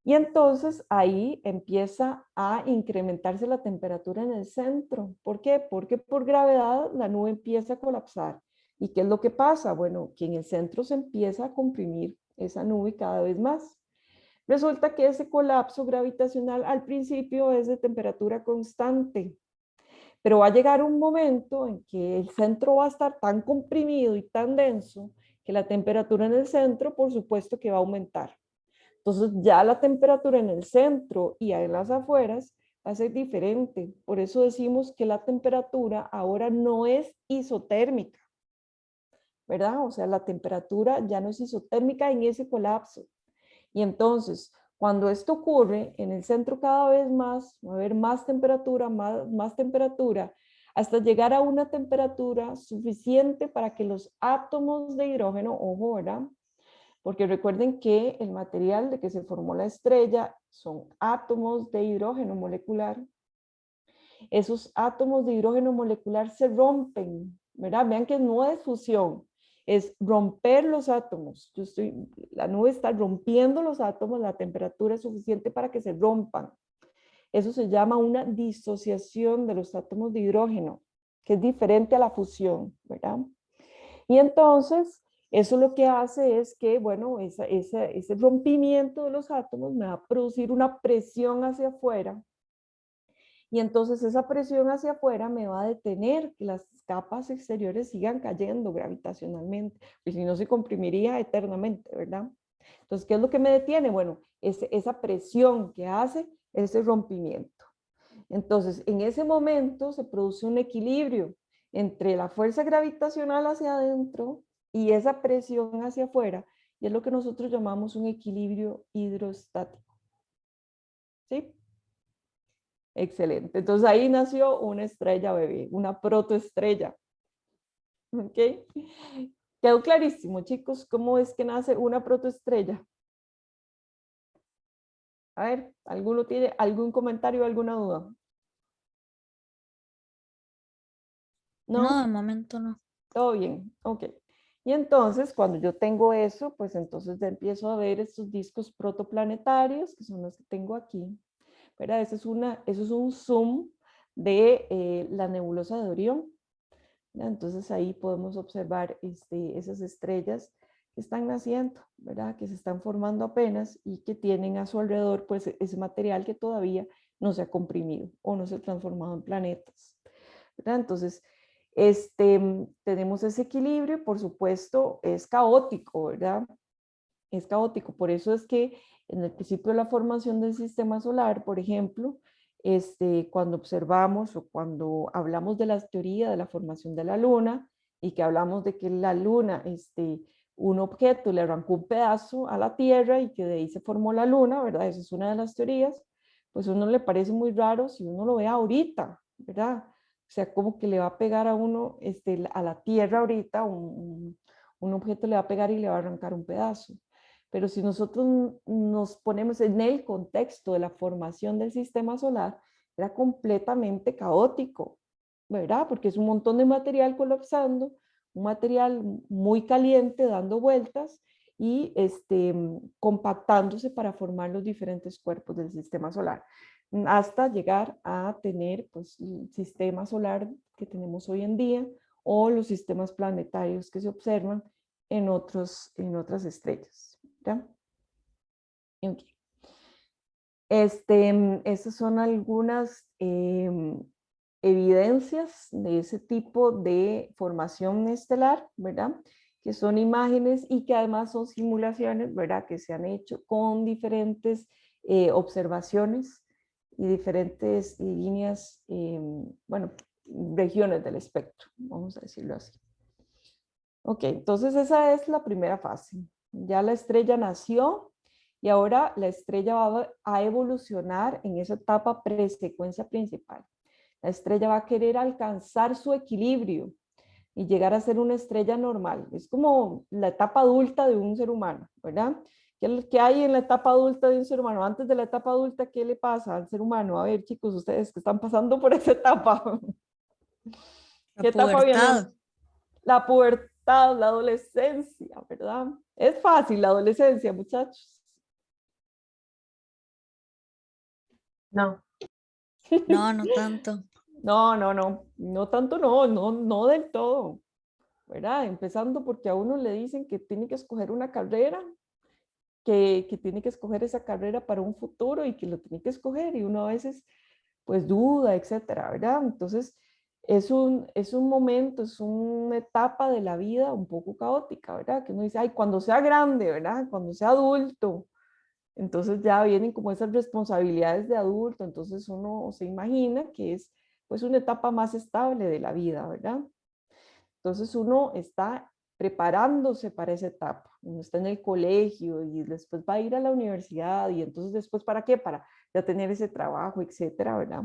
Y entonces ahí empieza a incrementarse la temperatura en el centro. ¿Por qué? Porque por gravedad la nube empieza a colapsar. ¿Y qué es lo que pasa? Bueno, que en el centro se empieza a comprimir esa nube cada vez más. Resulta que ese colapso gravitacional al principio es de temperatura constante, pero va a llegar un momento en que el centro va a estar tan comprimido y tan denso que la temperatura en el centro, por supuesto que va a aumentar. Entonces ya la temperatura en el centro y en las afueras va a ser diferente. Por eso decimos que la temperatura ahora no es isotérmica, ¿verdad? O sea, la temperatura ya no es isotérmica en ese colapso. Y entonces, cuando esto ocurre, en el centro cada vez más, va a haber más temperatura, más temperatura, hasta llegar a una temperatura suficiente para que los átomos de hidrógeno, ojo, ¿verdad? Porque recuerden que el material de que se formó la estrella son átomos de hidrógeno molecular. Esos átomos de hidrógeno molecular se rompen, ¿verdad? Vean que no es fusión, es romper los átomos. La nube está rompiendo los átomos, la temperatura es suficiente para que se rompan. Eso se llama una disociación de los átomos de hidrógeno, que es diferente a la fusión, ¿verdad? Y entonces, eso lo que hace es que, bueno, ese rompimiento de los átomos me va a producir una presión hacia afuera Y entonces esa presión hacia afuera me va a detener que las capas exteriores sigan cayendo gravitacionalmente, pues si no se comprimiría eternamente, ¿verdad? Entonces, ¿qué es lo que me detiene? Bueno, esa presión que hace ese rompimiento. Entonces, en ese momento se produce un equilibrio entre la fuerza gravitacional hacia adentro y esa presión hacia afuera, y es lo que nosotros llamamos un equilibrio hidrostático. ¿Sí? Excelente. Entonces ahí nació una estrella bebé, una protoestrella. ¿Ok? Quedó clarísimo, chicos, cómo es que nace una protoestrella. A ver, ¿alguno tiene algún comentario o alguna duda? No, ¿No? de momento no. Todo bien, ok. Y entonces, cuando yo tengo eso, pues entonces ya empiezo a ver estos discos protoplanetarios, que son los que tengo aquí. ¿Verdad? Eso es un zoom de la nebulosa de Orión. ¿Verdad? Entonces ahí podemos observar esas estrellas que están naciendo, ¿verdad? Que se están formando apenas y que tienen a su alrededor pues ese material que todavía no se ha comprimido o no se ha transformado en planetas, ¿verdad? Entonces, tenemos ese equilibrio, por supuesto, es caótico, ¿verdad? Es caótico, por eso es que en el principio de la formación del sistema solar, por ejemplo, cuando observamos o cuando hablamos de la teoría de la formación de la luna y que hablamos de que la luna, un objeto le arrancó un pedazo a la Tierra y que de ahí se formó la luna, ¿verdad? Esa es una de las teorías, pues a uno le parece muy raro si uno lo ve ahorita, ¿verdad? O sea, como que le va a pegar a uno, a la Tierra ahorita, un objeto le va a pegar y le va a arrancar un pedazo. Pero si nosotros nos ponemos en el contexto de la formación del sistema solar, era completamente caótico, ¿verdad? Porque es un montón de material colapsando, un material muy caliente dando vueltas y compactándose para formar los diferentes cuerpos del sistema solar, hasta llegar a tener pues, el sistema solar que tenemos hoy en día o los sistemas planetarios que se observan en otras estrellas. ¿Ya? Okay. Estas son algunas evidencias de ese tipo de formación estelar, ¿verdad? Que son imágenes y que además son simulaciones, ¿verdad? Que se han hecho con diferentes observaciones y diferentes líneas, bueno, regiones del espectro, vamos a decirlo así. Ok, entonces esa es la primera fase. Ya la estrella nació y ahora la estrella va a evolucionar en esa etapa presecuencia principal. La estrella va a querer alcanzar su equilibrio y llegar a ser una estrella normal. Es como la etapa adulta de un ser humano, ¿verdad? ¿Qué hay en la etapa adulta de un ser humano? Antes de la etapa adulta, ¿qué le pasa al ser humano? A ver, chicos, ustedes que están pasando por esa etapa. La ¿Qué etapa viene? pubertad. La pubertad, la adolescencia, ¿verdad? Es fácil la adolescencia, muchachos. No. No, no tanto. No tanto no del todo, ¿verdad? Empezando porque a uno le dicen que tiene que escoger una carrera, que tiene que escoger esa carrera para un futuro y que lo tiene que escoger y uno a veces pues duda, etcétera, ¿verdad? Entonces es un momento, es una etapa de la vida un poco caótica, ¿verdad? Que uno dice, ay, cuando sea grande, ¿verdad? Cuando sea adulto, entonces ya vienen como esas responsabilidades de adulto, entonces uno se imagina que es pues una etapa más estable de la vida, ¿verdad? Entonces uno está preparándose para esa etapa, uno está en el colegio y después va a ir a la universidad y entonces después ¿para qué? Para ya tener ese trabajo, etcétera, ¿verdad?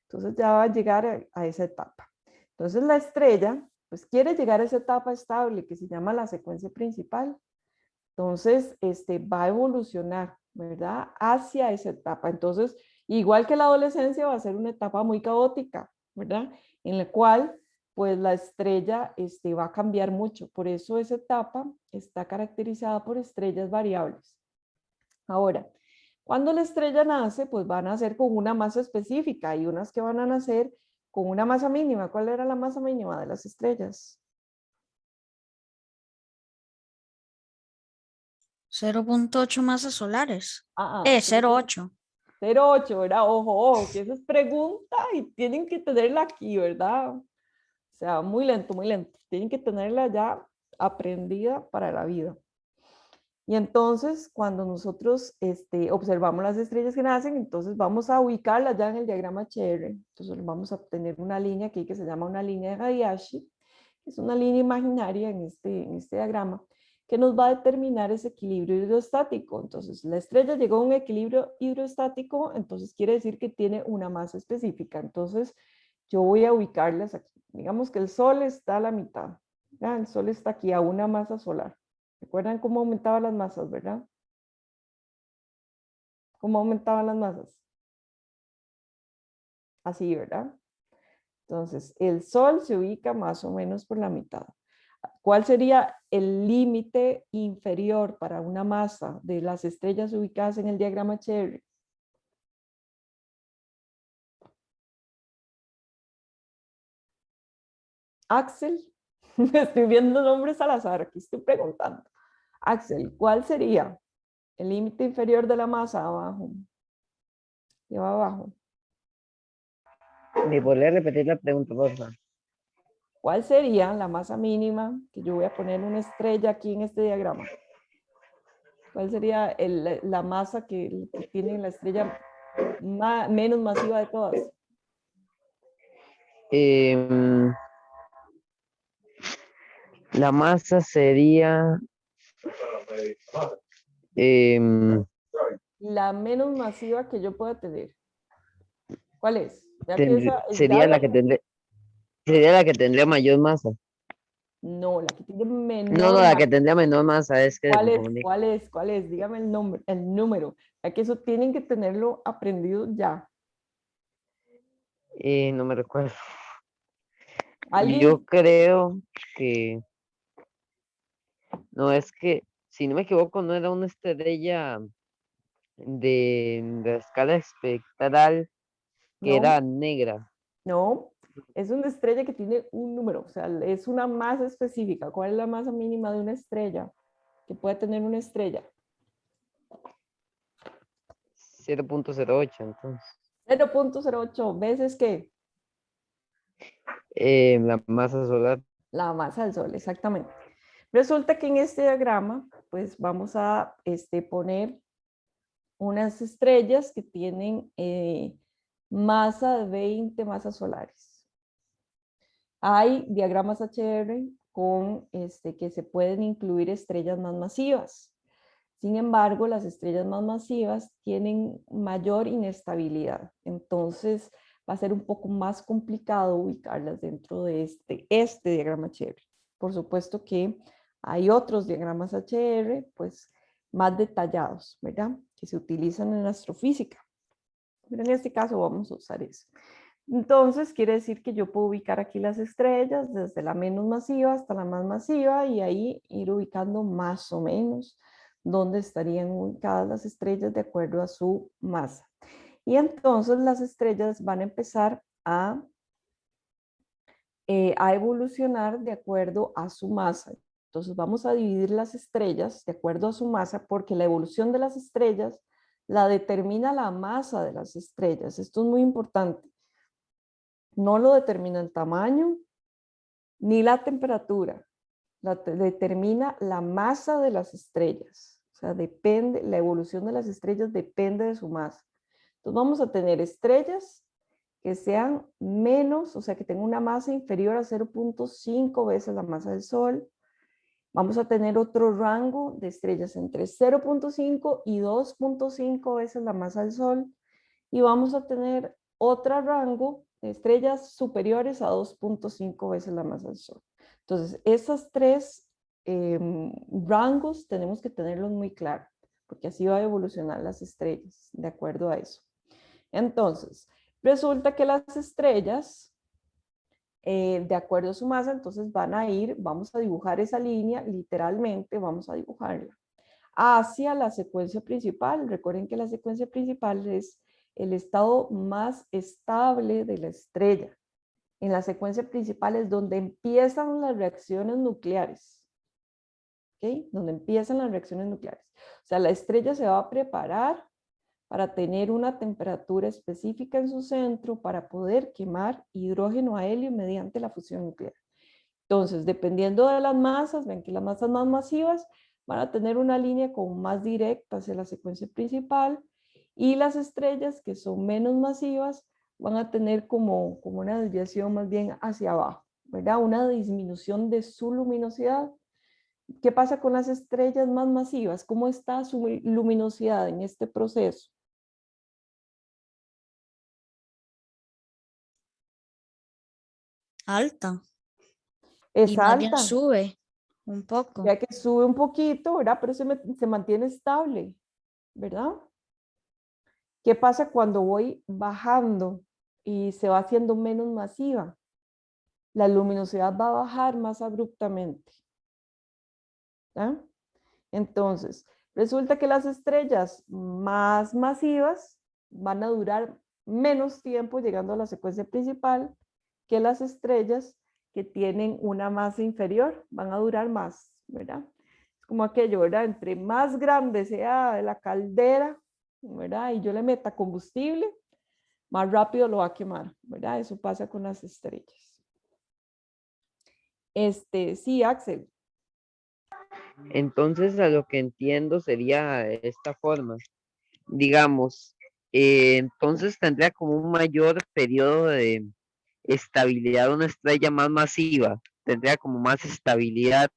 Entonces ya va a llegar a esa etapa. Entonces la estrella pues quiere llegar a esa etapa estable que se llama la secuencia principal. Entonces, va a evolucionar, ¿verdad? Hacia esa etapa. Entonces, igual que la adolescencia, va a ser una etapa muy caótica, ¿verdad? En la cual, pues, la estrella va a cambiar mucho. Por eso esa etapa está caracterizada por estrellas variables. Ahora, cuando la estrella nace, pues van a nacer con una masa específica. Hay unas que van a nacer con una masa mínima. ¿Cuál era la masa mínima de las estrellas? 0.8 masas solares. Ah, 0.8. 0,8, ¿verdad? Ojo, ojo, que esa es pregunta y tienen que tenerla aquí, ¿verdad? O sea, muy lento, muy lento. Tienen que tenerla ya aprendida para la vida. Y entonces, cuando nosotros observamos las estrellas que nacen, entonces vamos a ubicarlas ya en el diagrama HR. Entonces vamos a obtener una línea aquí que se llama una línea de Hayashi, que es una línea imaginaria en este diagrama, que nos va a determinar ese equilibrio hidrostático. Entonces, la estrella llegó a un equilibrio hidrostático, entonces quiere decir que tiene una masa específica. Entonces, yo voy a ubicarlas aquí. Digamos que el Sol está a la mitad. ¿Ya? El Sol está aquí a una masa solar. ¿Recuerdan cómo aumentaban las masas, verdad? ¿Cómo aumentaban las masas? Así, ¿verdad? Entonces, el Sol se ubica más o menos por la mitad. ¿Cuál sería el límite inferior para una masa de las estrellas ubicadas en el diagrama Cherry? Axel, me estoy viendo nombres al azar, aquí estoy preguntando. Axel, ¿cuál sería el límite inferior de la masa abajo? Lleva abajo. ¿Me podría repetir la pregunta, por favor? ¿Cuál sería la masa mínima? Que yo voy a poner una estrella aquí en este diagrama. ¿Cuál sería la masa que tiene la estrella menos masiva de todas? La masa sería... La menos masiva que yo pueda tener. ¿Cuál es? Ya que esa, sería la que tendría... Sería la que tendría mayor masa. No, la que tiene menor No, la masa. que tendría menor masa es que... ¿Cuál es? ¿Cuál es? ¿Cuál es? Dígame el nombre, el número. Ya que eso tienen que tenerlo aprendido ya. no me recuerdo. ¿Alguien? Yo creo que... No, es que, si no me equivoco, no era una estrella de la escala espectral que No, era negra. no. Es una estrella que tiene un número. O sea, es una masa específica. ¿Cuál es la masa mínima de una estrella? Que puede tener una estrella. 0.08, entonces. 0,08 veces ¿qué? La masa solar. La masa del Sol, exactamente. Resulta que en este diagrama, pues vamos a poner unas estrellas que tienen masa de 20 masas solares. Hay diagramas HR con que se pueden incluir estrellas más masivas. Sin embargo, las estrellas más masivas tienen mayor inestabilidad. Entonces, va a ser un poco más complicado ubicarlas dentro de este diagrama HR. Por supuesto que hay otros diagramas HR, pues más detallados, ¿verdad? Que se utilizan en astrofísica. Pero en este caso vamos a usar eso. Entonces, quiere decir que yo puedo ubicar aquí las estrellas desde la menos masiva hasta la más masiva y ahí ir ubicando más o menos dónde estarían ubicadas las estrellas de acuerdo a su masa. Y entonces las estrellas van a empezar a evolucionar de acuerdo a su masa. Entonces vamos a dividir las estrellas de acuerdo a su masa porque la evolución de las estrellas la determina la masa de las estrellas. Esto es muy importante. No lo determina el tamaño ni la temperatura. Determina la masa de las estrellas. O sea, depende, la evolución de las estrellas depende de su masa. Entonces vamos a tener estrellas que sean menos, o sea, que tengan una masa inferior a 0.5 veces la masa del Sol. Vamos a tener otro rango de estrellas entre 0.5 y 2.5 veces la masa del Sol. Y vamos a tener otro rango de estrellas superiores a 2.5 veces la masa del Sol. Entonces, esos tres rangos tenemos que tenerlos muy claros, porque así va a evolucionar las estrellas, de acuerdo a eso. Entonces, resulta que las estrellas, de acuerdo a su masa, entonces van a ir, vamos a dibujar esa línea, literalmente vamos a dibujarla, hacia la secuencia principal. Recuerden que la secuencia principal es el estado más estable de la estrella. En la secuencia principal es donde empiezan las reacciones nucleares. ¿Ok? Donde empiezan las reacciones nucleares. O sea, la estrella se va a preparar para tener una temperatura específica en su centro para poder quemar hidrógeno a helio mediante la fusión nuclear. Entonces, dependiendo de las masas, ven que las masas más masivas van a tener una línea como más directa hacia la secuencia principal, y las estrellas que son menos masivas van a tener como una desviación más bien hacia abajo, ¿verdad? Una disminución de su luminosidad. ¿Qué pasa con las estrellas más masivas? ¿Cómo está su luminosidad en este proceso? Alta. Es Y más bien alta, sube un poco. ya que sube un poquito, ¿verdad? Pero se mantiene estable, ¿verdad? ¿Qué pasa cuando voy bajando y se va haciendo menos masiva? La luminosidad va a bajar más abruptamente, ¿verdad? Entonces, resulta que las estrellas más masivas van a durar menos tiempo llegando a la secuencia principal que las estrellas que tienen una masa inferior, van a durar más, ¿verdad? Es como aquello, ¿verdad? Entre más grande sea la caldera, ¿verdad? Y yo le meta combustible, más rápido lo va a quemar, ¿verdad? Eso pasa con las estrellas. Sí, Axel. Entonces, a lo que entiendo sería esta forma. Digamos, entonces tendría como un mayor periodo de estabilidad una estrella más masiva. Tendría como más estabilidad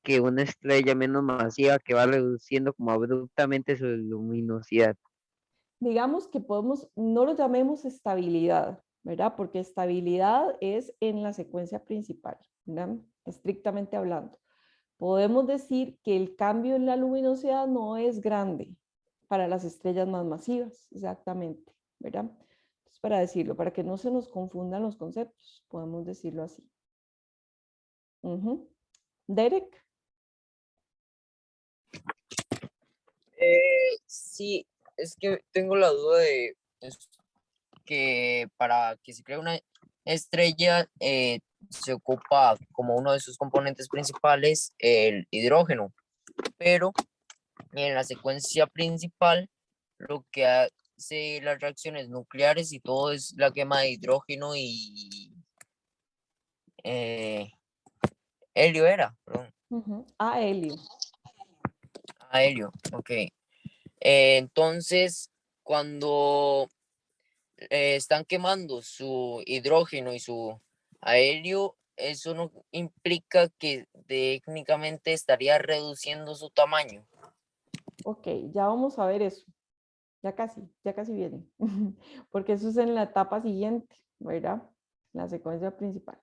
que una estrella menos masiva que va reduciendo como abruptamente su luminosidad. Digamos que podemos, no lo llamemos estabilidad, ¿verdad? Porque estabilidad es en la secuencia principal, ¿verdad? Estrictamente hablando. Podemos decir que el cambio en la luminosidad no es grande para las estrellas más masivas, exactamente, ¿verdad? Entonces, para decirlo, para que no se nos confundan los conceptos, podemos decirlo así. Derek. Sí, es que tengo la duda de que para que se cree una estrella se ocupa como uno de sus componentes principales el hidrógeno, pero en la secuencia principal lo que hace las reacciones nucleares y todo es la quema de hidrógeno y helio era, perdón. A helio. A helio, ok. Entonces, cuando están quemando su hidrógeno y su helio, eso no implica que técnicamente estaría reduciendo su tamaño. Ok, ya vamos a ver eso. Ya casi viene. Porque eso es en la etapa siguiente, ¿verdad? La secuencia principal.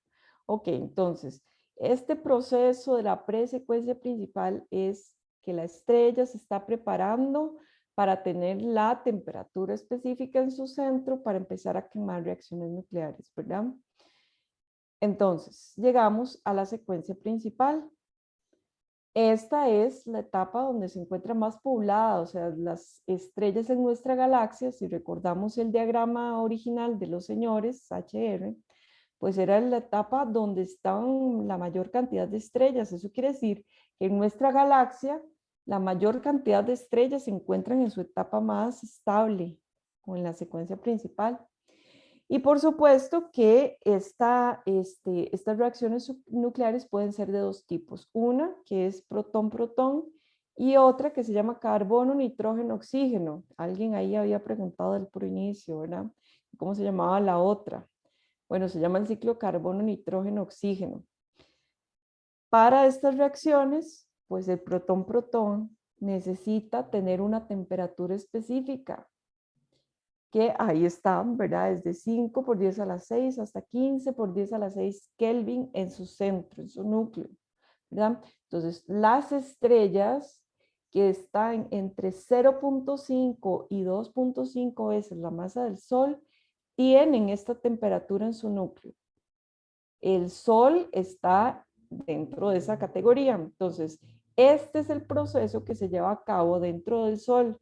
Ok, entonces, este proceso de la presecuencia principal es que la estrella se está preparando para tener la temperatura específica en su centro para empezar a quemar reacciones nucleares, ¿verdad? Entonces, llegamos a la secuencia principal. Esta es la etapa donde se encuentra más poblada, o sea, las estrellas en nuestra galaxia, si recordamos el diagrama original de los señores, HR, pues era la etapa donde están la mayor cantidad de estrellas. Eso quiere decir que en nuestra galaxia la mayor cantidad de estrellas se encuentran en su etapa más estable o en la secuencia principal. Y por supuesto que estas reacciones nucleares pueden ser de dos tipos. Una que es protón-protón y otra que se llama carbono, nitrógeno, oxígeno. Alguien ahí había preguntado del por inicio, ¿verdad? ¿Cómo se llamaba la otra? Bueno, se llama el ciclo carbono, nitrógeno, oxígeno. Para estas reacciones, pues el protón-protón necesita tener una temperatura específica, que ahí están, ¿verdad? Desde 5 por 10 a la 6 hasta 15 por 10 a la 6 Kelvin en su centro, en su núcleo, ¿verdad? Entonces, las estrellas que están entre 0.5 y 2.5 veces la masa del Sol tienen esta temperatura en su núcleo. El Sol está dentro de esa categoría. Entonces, este es el proceso que se lleva a cabo dentro del Sol.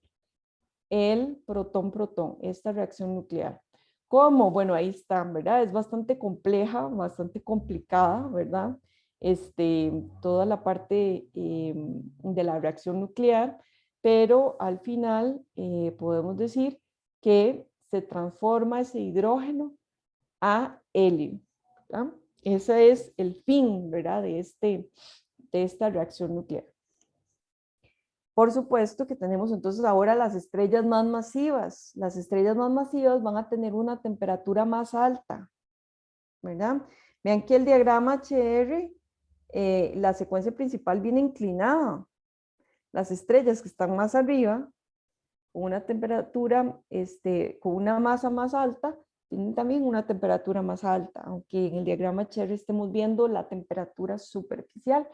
El protón-protón, esta reacción nuclear. ¿Cómo? Bueno, ahí están, ¿verdad? Es bastante compleja, bastante complicada, ¿verdad? Toda la parte de la reacción nuclear, pero al final podemos decir que se transforma ese hidrógeno a helio, ¿verdad? Ese es el fin, ¿verdad? De esta reacción nuclear. Por supuesto que tenemos entonces ahora las estrellas más masivas. Las estrellas más masivas van a tener una temperatura más alta, ¿verdad? Vean que el diagrama HR, la secuencia principal viene inclinada. Las estrellas que están más arriba, con una temperatura, con una masa más alta, tienen también una temperatura más alta, aunque en el diagrama HR estemos viendo la temperatura superficial.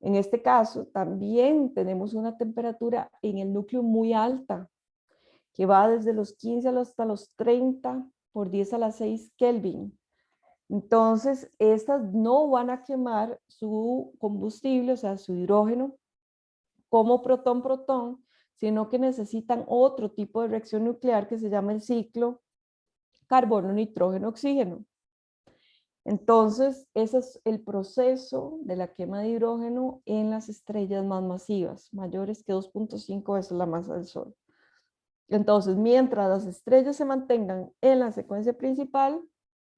En este caso, también tenemos una temperatura en el núcleo muy alta, que va desde los 15 hasta los 30 por 10 a la 6 Kelvin. Entonces, estas no van a quemar su combustible, o sea, su hidrógeno, como protón-protón, sino que necesitan otro tipo de reacción nuclear que se llama el ciclo carbono-nitrógeno-oxígeno. Entonces, ese es el proceso de la quema de hidrógeno en las estrellas más masivas, mayores que 2.5 veces la masa del Sol. Entonces, mientras las estrellas se mantengan en la secuencia principal,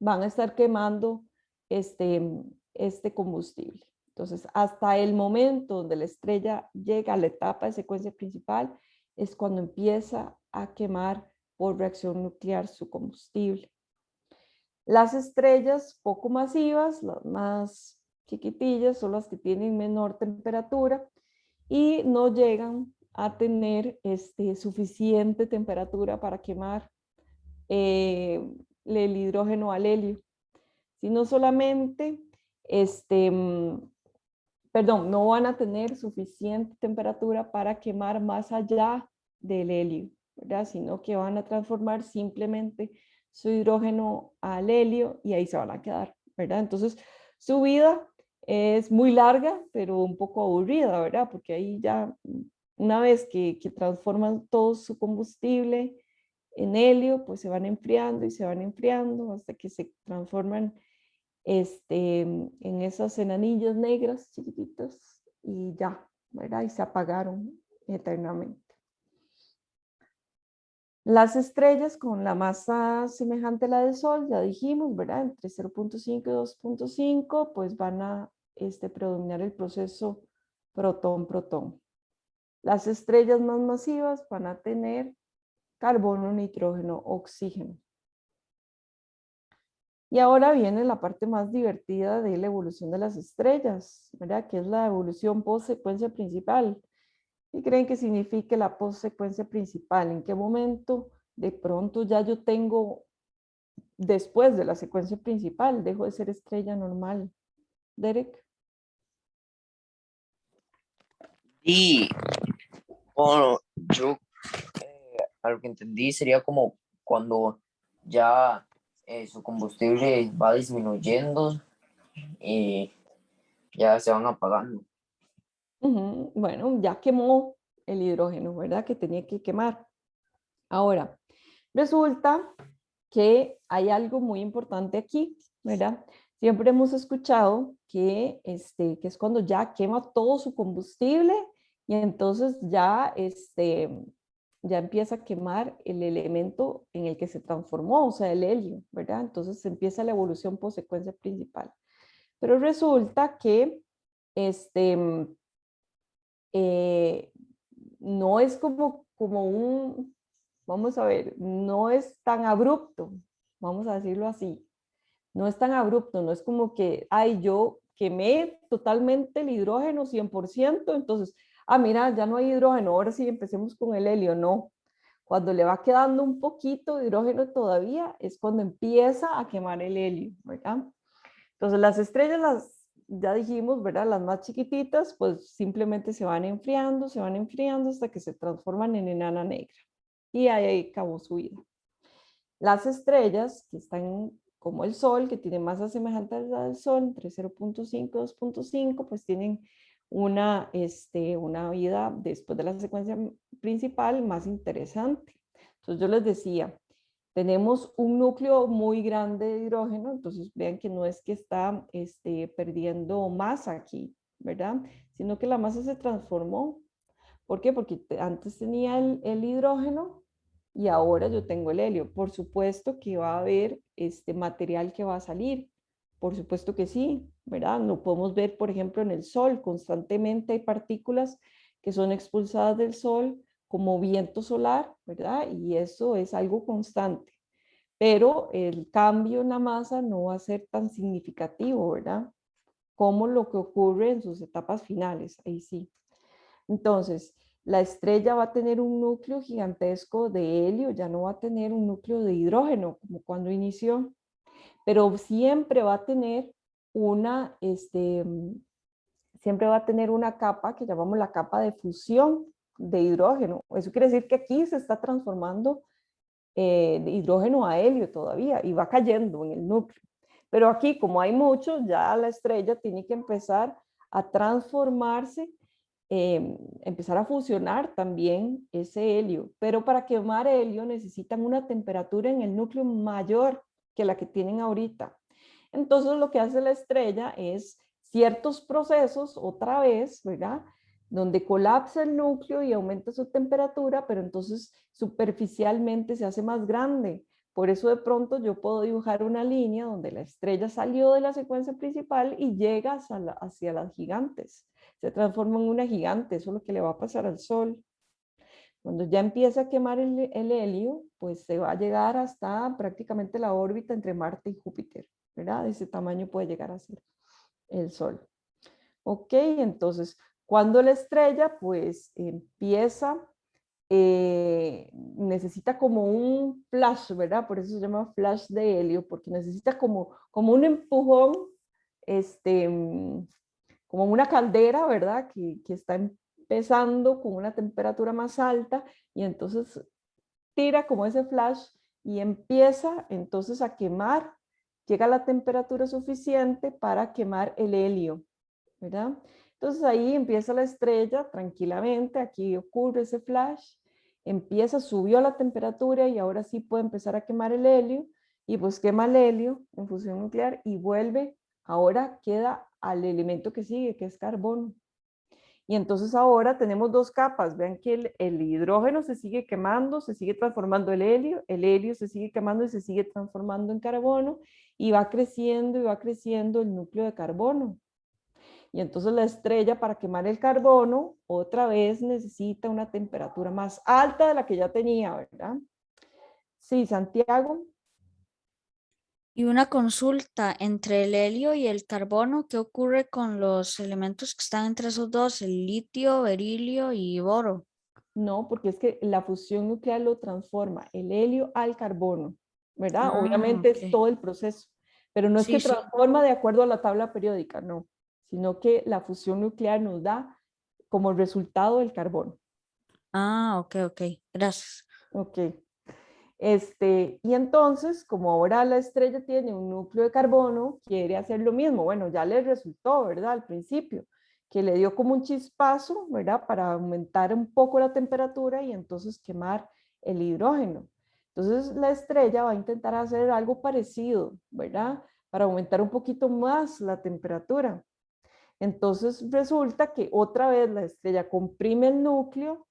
van a estar quemando este combustible. Entonces, hasta el momento donde la estrella llega a la etapa de secuencia principal, es cuando empieza a quemar por reacción nuclear su combustible. Las estrellas poco masivas, las más chiquitillas, son las que tienen menor temperatura y no llegan a tener suficiente temperatura para quemar el hidrógeno al helio, sino solamente, no van a tener suficiente temperatura para quemar más allá del helio, ¿verdad? Sino que van a transformar simplemente su hidrógeno al helio y ahí se van a quedar, ¿verdad? Entonces, su vida es muy larga, pero un poco aburrida, ¿verdad? Porque ahí ya, una vez que transforman todo su combustible en helio, pues se van enfriando y se van enfriando hasta que se transforman en esas enanillas negras chiquititas y ya, ¿verdad? Y se apagaron eternamente. Las estrellas con la masa semejante a la del Sol, ya dijimos, ¿verdad? Entre 0.5 y 2.5, pues van a predominar el proceso protón-protón. Las estrellas más masivas van a tener carbono, nitrógeno, oxígeno. Y ahora viene la parte más divertida de la evolución de las estrellas, ¿verdad? Que es la evolución post-secuencia principal. ¿Qué creen que significa la post-secuencia principal? ¿En qué momento de pronto ya yo tengo, después de la secuencia principal, dejo de ser estrella normal? Derek. Y bueno, yo a lo que entendí sería como cuando ya su combustible va disminuyendo y ya se van apagando. Bueno, ya quemó el hidrógeno, ¿verdad? Que tenía que quemar. Ahora, resulta que hay algo muy importante aquí, ¿verdad? Siempre hemos escuchado que es cuando ya quema todo su combustible y entonces ya, ya empieza a quemar el elemento en el que se transformó, o sea, el helio, ¿verdad? Entonces empieza la evolución por secuencia principal. Pero resulta que no es como vamos a ver, no es tan abrupto, vamos a decirlo así. No es tan abrupto, no es como que, ay, yo quemé totalmente el hidrógeno 100%, entonces, mira, ya no hay hidrógeno, ahora sí empecemos con el helio. No, cuando le va quedando un poquito de hidrógeno todavía, es cuando empieza a quemar el helio, ¿verdad? Entonces, las estrellas, ya dijimos, ¿verdad? Las más chiquititas, pues simplemente se van enfriando hasta que se transforman en enana negra. Y ahí acabó su vida. Las estrellas que están como el Sol, que tienen masa semejante a la del Sol, entre 0.5 y 2.5, pues tienen una vida después de la secuencia principal más interesante. Entonces yo les decía, tenemos un núcleo muy grande de hidrógeno, entonces vean que no es que está perdiendo masa aquí, ¿verdad? Sino que la masa se transformó. ¿Por qué? Porque antes tenía el hidrógeno y ahora yo tengo el helio. Por supuesto que va a haber este material que va a salir. Por supuesto que sí, ¿verdad? Lo podemos ver, por ejemplo, en el sol. Constantemente hay partículas que son expulsadas del sol como viento solar, ¿verdad? Y eso es algo constante. Pero el cambio en la masa no va a ser tan significativo, ¿verdad? Como lo que ocurre en sus etapas finales, ahí sí. Entonces, la estrella va a tener un núcleo gigantesco de helio, ya no va a tener un núcleo de hidrógeno como cuando inició, pero siempre va a tener una, siempre va a tener una capa que llamamos la capa de fusión de hidrógeno. Eso quiere decir que aquí se está transformando de hidrógeno a helio todavía y va cayendo en el núcleo. Pero aquí, como hay muchos, ya la estrella tiene que empezar a transformarse, empezar a fusionar también ese helio. Pero para quemar helio necesitan una temperatura en el núcleo mayor que la que tienen ahorita. Entonces lo que hace la estrella es ciertos procesos, otra vez, ¿verdad? Donde colapsa el núcleo y aumenta su temperatura, pero entonces superficialmente se hace más grande. Por eso de pronto yo puedo dibujar una línea donde la estrella salió de la secuencia principal y llega hacia las gigantes. Se transforma en una gigante, eso es lo que le va a pasar al Sol. Cuando ya empieza a quemar el helio, pues se va a llegar hasta prácticamente la órbita entre Marte y Júpiter, ¿verdad? De ese tamaño puede llegar a ser el Sol. Ok, entonces, cuando la estrella pues empieza, necesita como un flash, ¿verdad? Por eso se llama flash de helio, porque necesita como un empujón, como una caldera, ¿verdad? Que está empezando con una temperatura más alta y entonces tira como ese flash y empieza entonces a quemar, llega a la temperatura suficiente para quemar el helio, ¿verdad? Entonces ahí empieza la estrella tranquilamente, aquí ocurre ese flash, empieza, subió la temperatura y ahora sí puede empezar a quemar el helio y pues quema el helio en fusión nuclear y vuelve, ahora queda al elemento que sigue, que es carbono. Y entonces ahora tenemos dos capas, vean que el hidrógeno se sigue quemando, se sigue transformando el helio se sigue quemando y se sigue transformando en carbono y va creciendo el núcleo de carbono. Y entonces la estrella para quemar el carbono otra vez necesita una temperatura más alta de la que ya tenía, ¿verdad? Sí, Santiago. Y una consulta entre el helio y el carbono, ¿qué ocurre con los elementos que están entre esos dos, el litio, berilio y boro? No, porque es que la fusión nuclear lo transforma el helio al carbono, ¿verdad? Obviamente es Ok. todo el proceso, pero no es que Sí, sí. transforma de acuerdo a la tabla periódica, no, sino que la fusión nuclear nos da como resultado el carbono. Ah, ok, ok. Gracias. Ok. Y entonces, como ahora la estrella tiene un núcleo de carbono, quiere hacer lo mismo. Bueno, ya le resultó, ¿verdad? Al principio, que le dio como un chispazo, ¿verdad? Para aumentar un poco la temperatura y entonces quemar el hidrógeno. Entonces la estrella va a intentar hacer algo parecido, ¿verdad? Para aumentar un poquito más la temperatura. Entonces resulta que otra vez la estrella comprime el núcleo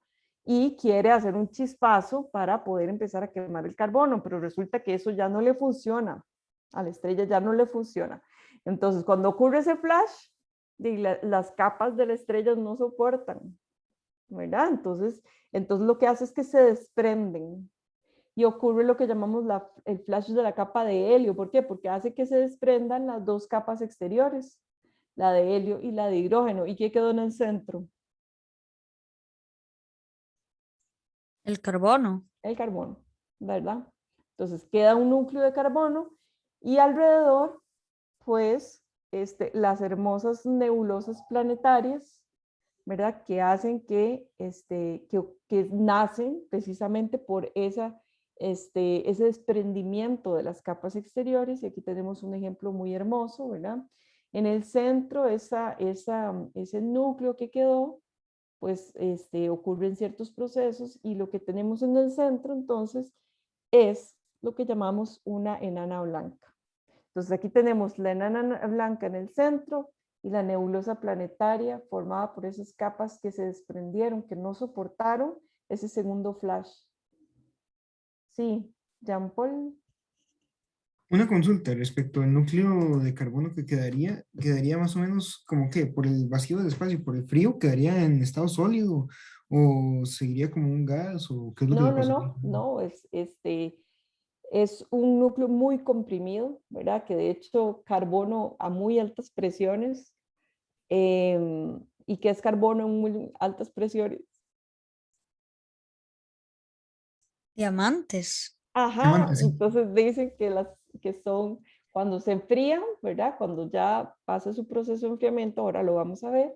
y quiere hacer un chispazo para poder empezar a quemar el carbono, pero resulta que eso ya no le funciona, a la estrella ya no le funciona. Entonces cuando ocurre ese flash, las capas de la estrella no soportan, ¿verdad? Entonces lo que hace es que se desprenden y ocurre lo que llamamos el flash de la capa de helio. ¿Por qué? Porque hace que se desprendan las dos capas exteriores, la de helio y la de hidrógeno. ¿Y qué quedó en el centro? El carbono. El carbono, ¿verdad? Entonces queda un núcleo de carbono y alrededor, pues, las hermosas nebulosas planetarias, ¿verdad? Que hacen que nacen precisamente por ese desprendimiento de las capas exteriores. Y aquí tenemos un ejemplo muy hermoso, ¿verdad? En el centro, ese núcleo que quedó, pues ocurren ciertos procesos y lo que tenemos en el centro entonces es lo que llamamos una enana blanca. Entonces aquí tenemos la enana blanca en el centro y la nebulosa planetaria formada por esas capas que se desprendieron, que no soportaron ese segundo flash. Sí, Jean-Paul. Una consulta respecto al núcleo de carbono que quedaría más o menos como que por el vacío del espacio, por el frío, quedaría en estado sólido o seguiría como un gas o qué es lo que No, le no, pasó. no, es un núcleo muy comprimido, ¿verdad? Que de hecho carbono a muy altas presiones, y que es carbono en muy altas presiones. Diamantes. Ajá, Diamantes, sí. entonces dicen que que son cuando se enfrían, ¿verdad? Cuando ya pasa su proceso de enfriamiento, ahora lo vamos a ver,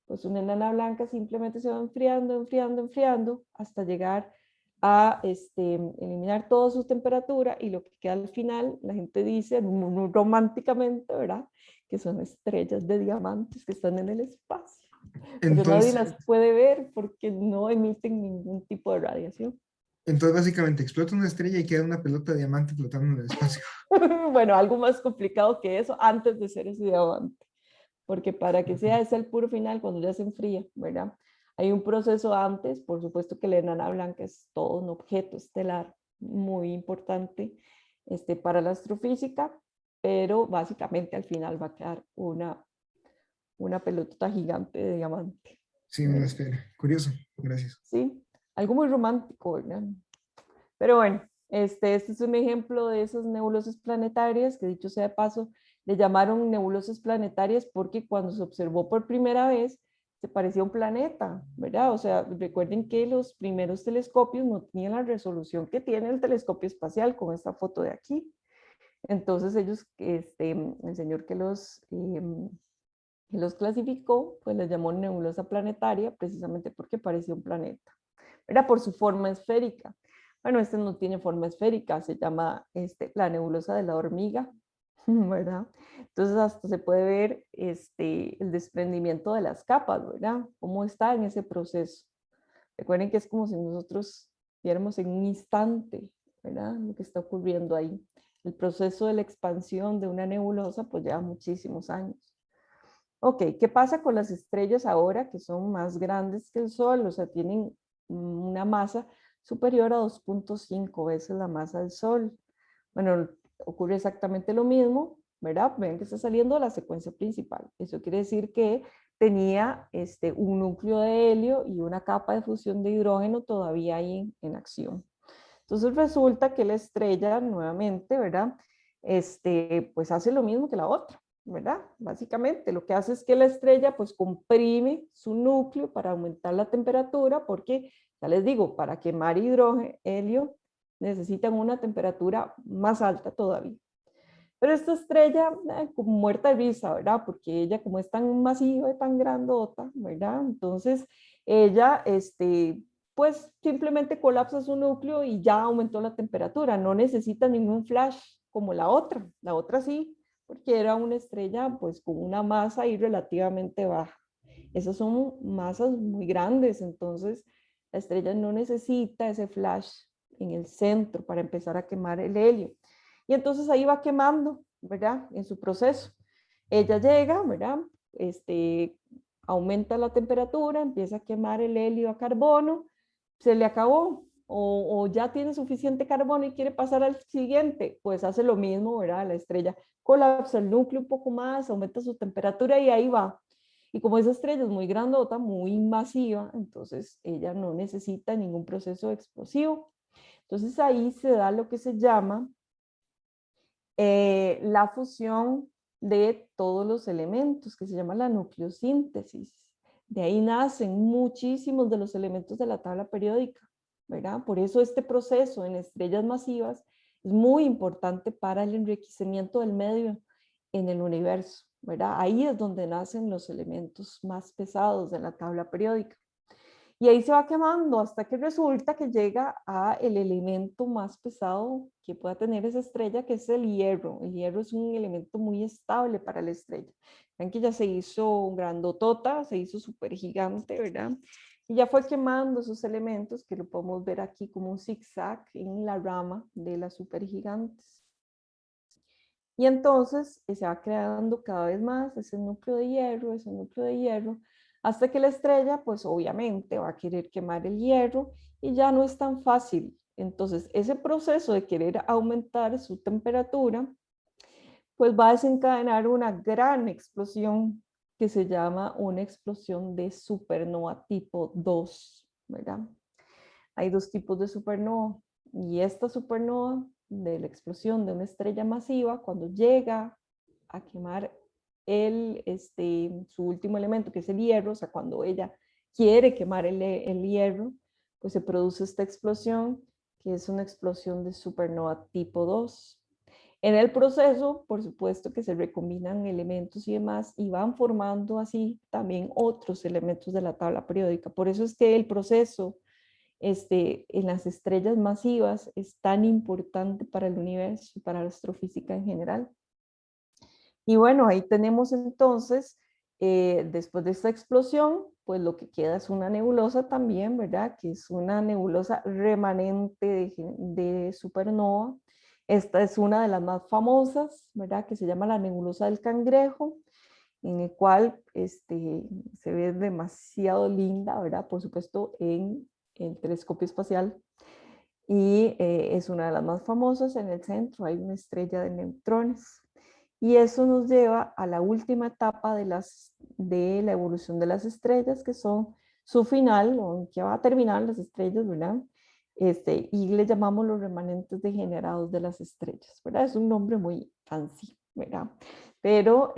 pues una enana blanca simplemente se va enfriando, enfriando, enfriando, hasta llegar a eliminar toda su temperatura, y lo que queda al final, la gente dice muy románticamente, ¿verdad? Que son estrellas de diamantes que están en el espacio, pero nadie Entonces, las puede ver porque no emiten ningún tipo de radiación. entonces básicamente explota una estrella y queda una pelota de diamante flotando en el espacio. Bueno, algo más complicado que eso antes de ser ese diamante, porque para que sea ese el puro final, cuando ya se enfría, ¿verdad? Hay un proceso antes, por supuesto que la enana blanca es todo un objeto estelar muy importante para la astrofísica, pero básicamente al final va a quedar una pelotota gigante de diamante. Sí, una esfera. Curioso. Gracias. Sí, algo muy romántico, ¿verdad? Pero bueno, este es un ejemplo de esas nebulosas planetarias, que dicho sea de paso, le llamaron nebulosas planetarias porque cuando se observó por primera vez, se parecía a un planeta, ¿verdad? O sea, recuerden que los primeros telescopios no tenían la resolución que tiene el telescopio espacial con esta foto de aquí. Entonces ellos, el señor que los clasificó, pues les llamó nebulosa planetaria precisamente porque parecía un planeta. Era por su forma esférica. Bueno, este no tiene forma esférica, se llama la nebulosa de la hormiga, ¿verdad? Entonces hasta se puede ver el desprendimiento de las capas, ¿verdad? Cómo está en ese proceso. Recuerden que es como si nosotros viéramos en un instante, ¿verdad? Lo que está ocurriendo ahí. El proceso de la expansión de una nebulosa pues lleva muchísimos años. Ok, ¿qué pasa con las estrellas ahora que son más grandes que el Sol? O sea, tienen una masa superior a 2.5 veces la masa del Sol. Bueno, ocurre exactamente lo mismo, ¿verdad? Ven que está saliendo la secuencia principal. Eso quiere decir que tenía un núcleo de helio y una capa de fusión de hidrógeno todavía ahí en acción. Entonces resulta que la estrella nuevamente, ¿verdad? Pues hace lo mismo que la otra, ¿verdad? Básicamente lo que hace es que la estrella pues comprime su núcleo para aumentar la temperatura, porque ya les digo, para quemar hidrógeno, helio, necesitan una temperatura más alta todavía. Pero esta estrella, como muerta de risa, ¿verdad? Porque ella como es tan masiva y tan grandota, ¿verdad? Entonces ella, pues simplemente colapsa su núcleo y ya aumentó la temperatura, no necesita ningún flash como la otra sí, porque era una estrella pues con una masa ahí relativamente baja. Esas son masas muy grandes, entonces la estrella no necesita ese flash en el centro para empezar a quemar el helio. Y entonces ahí va quemando, ¿verdad? En su proceso. Ella llega, ¿verdad? Aumenta la temperatura, empieza a quemar el helio a carbono, se le acabó, o ya tiene suficiente carbono y quiere pasar al siguiente, pues hace lo mismo, ¿verdad? La estrella colapsa el núcleo un poco más, aumenta su temperatura y ahí va. Y como esa estrella es muy grandota, muy masiva, entonces ella no necesita ningún proceso explosivo. Entonces ahí se da lo que se llama la fusión de todos los elementos, que se llama la nucleosíntesis. De ahí nacen muchísimos de los elementos de la tabla periódica, ¿verdad? Por eso este proceso en estrellas masivas es muy importante para el enriquecimiento del medio en el universo, ¿verdad? Ahí es donde nacen los elementos más pesados de la tabla periódica. Y ahí se va quemando hasta que resulta que llega a el elemento más pesado que pueda tener esa estrella, que es el hierro. El hierro es un elemento muy estable para la estrella. Ven que ya se hizo grandotota, se hizo súper gigante, ¿verdad? Y ya fue quemando esos elementos, que lo podemos ver aquí como un zigzag en la rama de las supergigantes. Y entonces se va creando cada vez más ese núcleo de hierro, hasta que la estrella, pues obviamente va a querer quemar el hierro y ya no es tan fácil. Entonces, ese proceso de querer aumentar su temperatura, pues va a desencadenar una gran explosión que se llama una explosión de supernova tipo 2, ¿verdad? Hay dos tipos de supernova y esta supernova de la explosión de una estrella masiva, cuando llega a quemar su último elemento, que es el hierro, o sea, cuando ella quiere quemar el hierro, pues se produce esta explosión, que es una explosión de supernova tipo 2. En el proceso, por supuesto que se recombinan elementos y demás y van formando así también otros elementos de la tabla periódica. Por eso es que el proceso en las estrellas masivas es tan importante para el universo y para la astrofísica en general. Y bueno, ahí tenemos entonces, después de esta explosión, pues lo que queda es una nebulosa también, ¿verdad? Que es una nebulosa remanente de supernova. Esta es una de las más famosas, ¿verdad? Que se llama la nebulosa del Cangrejo, en el cual se ve demasiado linda, ¿verdad? Por supuesto, en el telescopio espacial. Y es una de las más famosas. En el centro hay una estrella de neutrones. Y eso nos lleva a la última etapa de la evolución de las estrellas, que son su final, o en que va a terminar las estrellas, ¿verdad? Y le llamamos los remanentes degenerados de las estrellas, ¿verdad? Es un nombre muy fancy, ¿verdad? Pero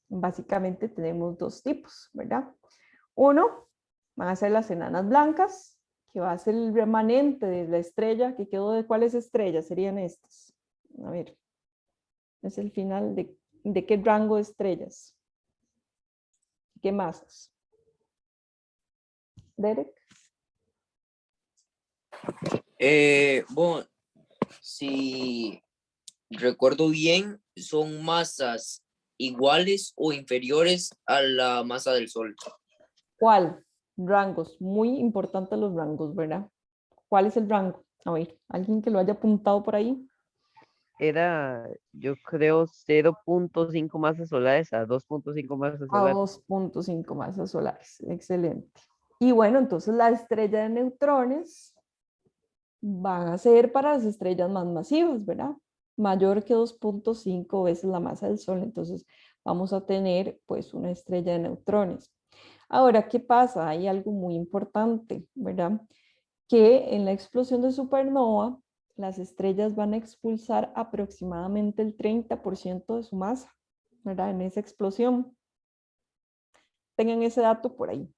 básicamente tenemos dos tipos, ¿verdad? Uno, van a ser las enanas blancas, que va a ser el remanente de la estrella que quedó de cuáles estrellas serían estas. A ver, es el final de qué rango de estrellas, qué masas. Derek. Bueno, si recuerdo bien, son masas iguales o inferiores a la masa del Sol. ¿Cuál? Rangos, muy importantes los rangos, ¿verdad? ¿Cuál es el rango? A ver, alguien que lo haya apuntado por ahí. Era, yo creo, 0.5 masas solares a 2.5 masas A solares. 2.5 masas solares, excelente. Y bueno, entonces la estrella de neutrones van a ser para las estrellas más masivas, ¿verdad? Mayor que 2.5 veces la masa del Sol, entonces vamos a tener pues una estrella de neutrones. Ahora, ¿qué pasa? Hay algo muy importante, ¿verdad? Que en la explosión de supernova, las estrellas van a expulsar aproximadamente el 30% de su masa, ¿verdad? En esa explosión. Tengan ese dato por ahí.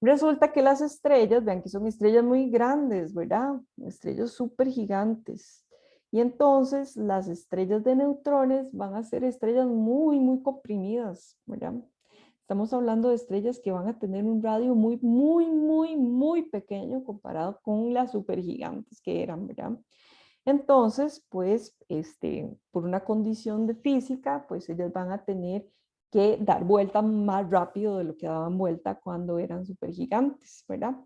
Resulta que las estrellas, vean que son estrellas muy grandes, ¿verdad? Estrellas súper gigantes. Y entonces las estrellas de neutrones van a ser estrellas muy, muy comprimidas, ¿verdad? Estamos hablando de estrellas que van a tener un radio muy, muy, muy, muy pequeño comparado con las supergigantes que eran, ¿verdad? Entonces, pues, por una condición de física, pues ellas van a tener que dar vuelta más rápido de lo que daban vuelta cuando eran supergigantes, ¿verdad?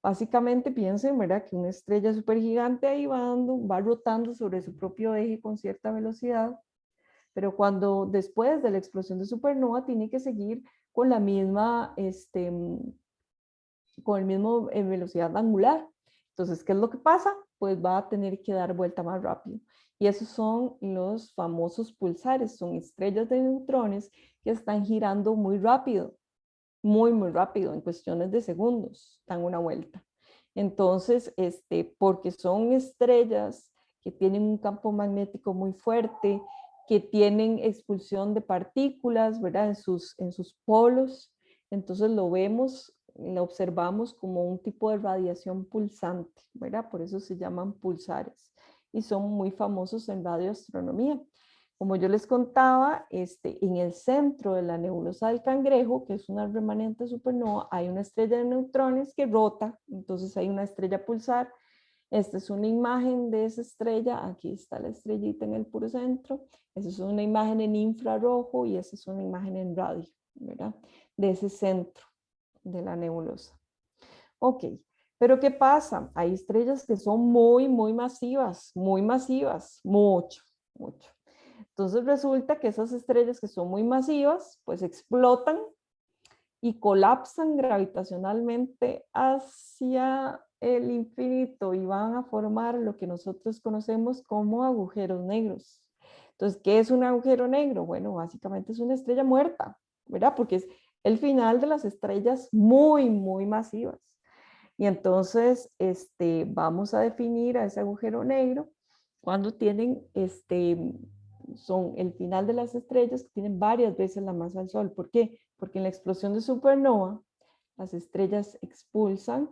Básicamente piensen, ¿verdad? Que una estrella supergigante ahí va rotando sobre su propio eje con cierta velocidad, pero cuando después de la explosión de supernova tiene que seguir con la misma, con el mismo velocidad angular. Entonces, ¿qué es lo que pasa? Pues va a tener que dar vuelta más rápido. Y esos son los famosos pulsares, son estrellas de neutrones que están girando muy rápido, muy, muy rápido, en cuestiones de segundos, dan una vuelta. Entonces, porque son estrellas que tienen un campo magnético muy fuerte, que tienen expulsión de partículas, ¿verdad? En sus polos, entonces lo observamos como un tipo de radiación pulsante, ¿verdad? Por eso se llaman pulsares y son muy famosos en radioastronomía. Como yo les contaba, en el centro de la nebulosa del Cangrejo, que es una remanente supernova, hay una estrella de neutrones que rota, entonces hay una estrella pulsar. Esta es una imagen de esa estrella, aquí está la estrellita en el puro centro, esa es una imagen en infrarrojo y esa es una imagen en radio, ¿verdad? De ese centro de la nebulosa. Ok, pero ¿qué pasa? Hay estrellas que son muy, muy masivas, mucho, mucho. Entonces resulta que esas estrellas que son muy masivas, pues explotan y colapsan gravitacionalmente hacia el infinito y van a formar lo que nosotros conocemos como agujeros negros. Entonces, ¿qué es un agujero negro? Bueno, básicamente es una estrella muerta, ¿verdad? Porque es el final de las estrellas muy, muy masivas. Y entonces vamos a definir a ese agujero negro cuando tienen, son el final de las estrellas que tienen varias veces la masa del Sol. ¿Por qué? Porque en la explosión de supernova, las estrellas expulsan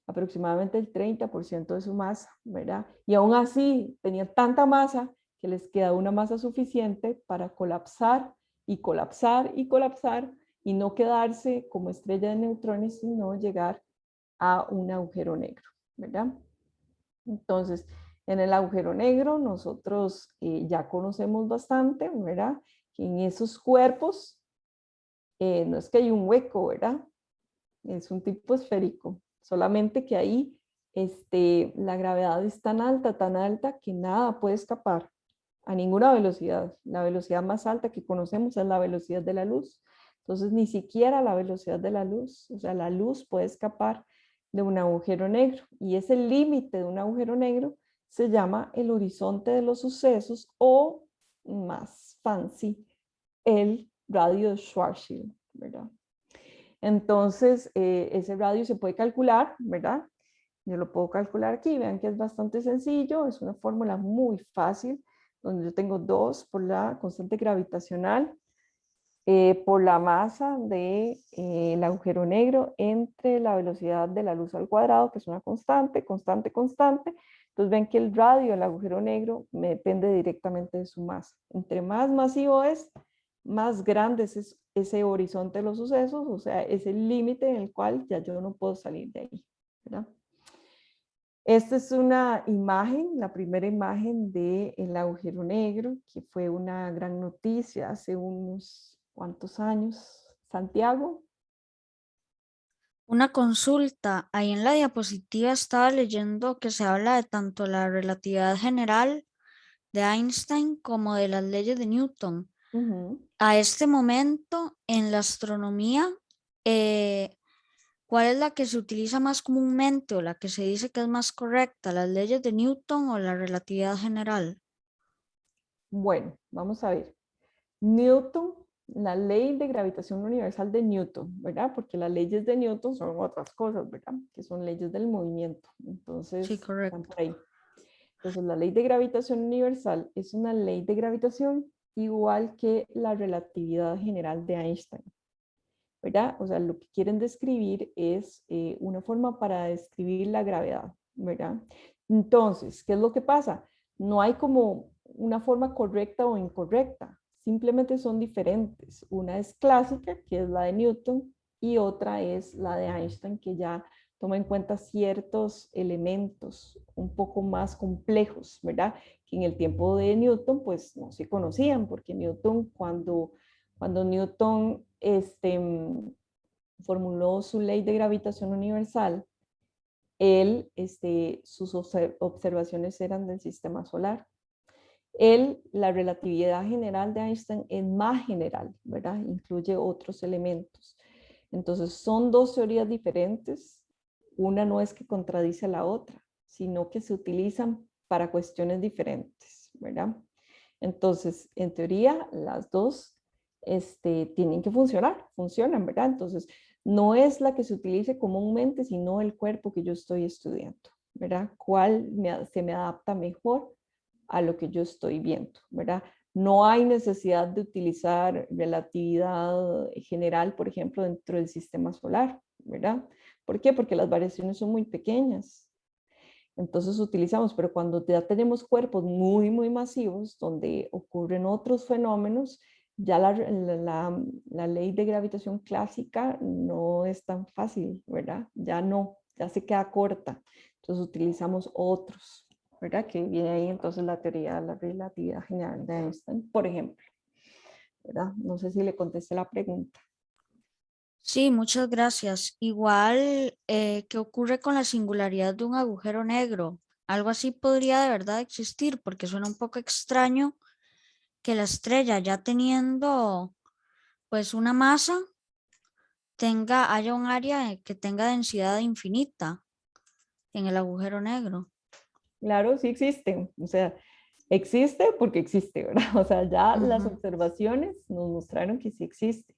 aproximadamente el 30% de su masa, ¿verdad? Y aún así tenían tanta masa que les queda una masa suficiente para colapsar y colapsar y colapsar y no quedarse como estrella de neutrones, sino llegar a un agujero negro, ¿verdad? Entonces, en el agujero negro nosotros ya conocemos bastante, ¿verdad? Que en esos cuerpos no es que hay un hueco, ¿verdad? Es un tipo esférico, solamente que ahí la gravedad es tan alta que nada puede escapar a ninguna velocidad. La velocidad más alta que conocemos es la velocidad de la luz. Entonces, ni siquiera la velocidad de la luz, o sea, la luz puede escapar de un agujero negro. Y ese límite de un agujero negro se llama el horizonte de los sucesos o, más fancy, el radio de Schwarzschild, ¿verdad? Entonces, ese radio se puede calcular, ¿verdad? Yo lo puedo calcular aquí, vean que es bastante sencillo, es una fórmula muy fácil, donde yo tengo 2 por la constante gravitacional, por la masa del agujero negro entre la velocidad de la luz al cuadrado, que es una constante, constante, constante. Entonces ven que el radio del agujero negro me depende directamente de su masa. Entre más masivo es, más grande es ese horizonte de los sucesos, o sea, es el límite en el cual ya yo no puedo salir de ahí, ¿verdad? Esta es una imagen, la primera imagen del agujero negro, que fue una gran noticia hace unos cuantos años. Santiago. Una consulta, ahí en la diapositiva estaba leyendo que se habla de tanto la relatividad general de Einstein como de las leyes de Newton. A este momento en la astronomía, ¿cuál es la que se utiliza más comúnmente o la que se dice que es más correcta, las leyes de Newton o la relatividad general? Bueno, vamos a ver. Newton, la ley de gravitación universal de Newton, ¿verdad? Porque las leyes de Newton son otras cosas, ¿verdad? Que son leyes del movimiento. Entonces, sí, correcto. están por ahí. Entonces, la ley de gravitación universal es una ley de gravitación igual que la relatividad general de Einstein, ¿verdad? O sea, lo que quieren describir es una forma para describir la gravedad, ¿verdad? Entonces, ¿qué es lo que pasa? No hay como una forma correcta o incorrecta, simplemente son diferentes. Una es clásica, que es la de Newton, y otra es la de Einstein, que ya toma en cuenta ciertos elementos un poco más complejos, ¿verdad? Que en el tiempo de Newton, pues no se conocían, porque Newton, cuando Newton formuló su ley de gravitación universal, él, sus observaciones eran del sistema solar. La relatividad general de Einstein es más general, ¿verdad? Incluye otros elementos. Entonces, son dos teorías diferentes. Una no es que contradice a la otra, sino que se utilizan para cuestiones diferentes, ¿verdad? Entonces, en teoría, las dos tienen que funcionan, ¿verdad? Entonces, no es la que se utilice comúnmente, sino el cuerpo que yo estoy estudiando, ¿verdad? ¿Cuál se me adapta mejor a lo que yo estoy viendo, ¿verdad? No hay necesidad de utilizar relatividad general, por ejemplo, dentro del sistema solar, ¿verdad? ¿Por qué? Porque las variaciones son muy pequeñas. Entonces utilizamos, pero cuando ya tenemos cuerpos muy, muy masivos, donde ocurren otros fenómenos, ya la ley de gravitación clásica no es tan fácil, ¿verdad? Ya no, ya se queda corta. Entonces utilizamos otros, ¿verdad? Que viene ahí entonces la teoría de la relatividad general de Einstein, por ejemplo, ¿verdad? No sé si le contesté la pregunta. Sí, muchas gracias. Igual, ¿qué ocurre con la singularidad de un agujero negro? Algo así podría de verdad existir, porque suena un poco extraño que la estrella ya teniendo pues una masa haya un área que tenga densidad infinita en el agujero negro. Claro, sí existen, o sea, existe porque existe, ¿verdad? O sea, ya las Ujú. observaciones nos mostraron que sí existe.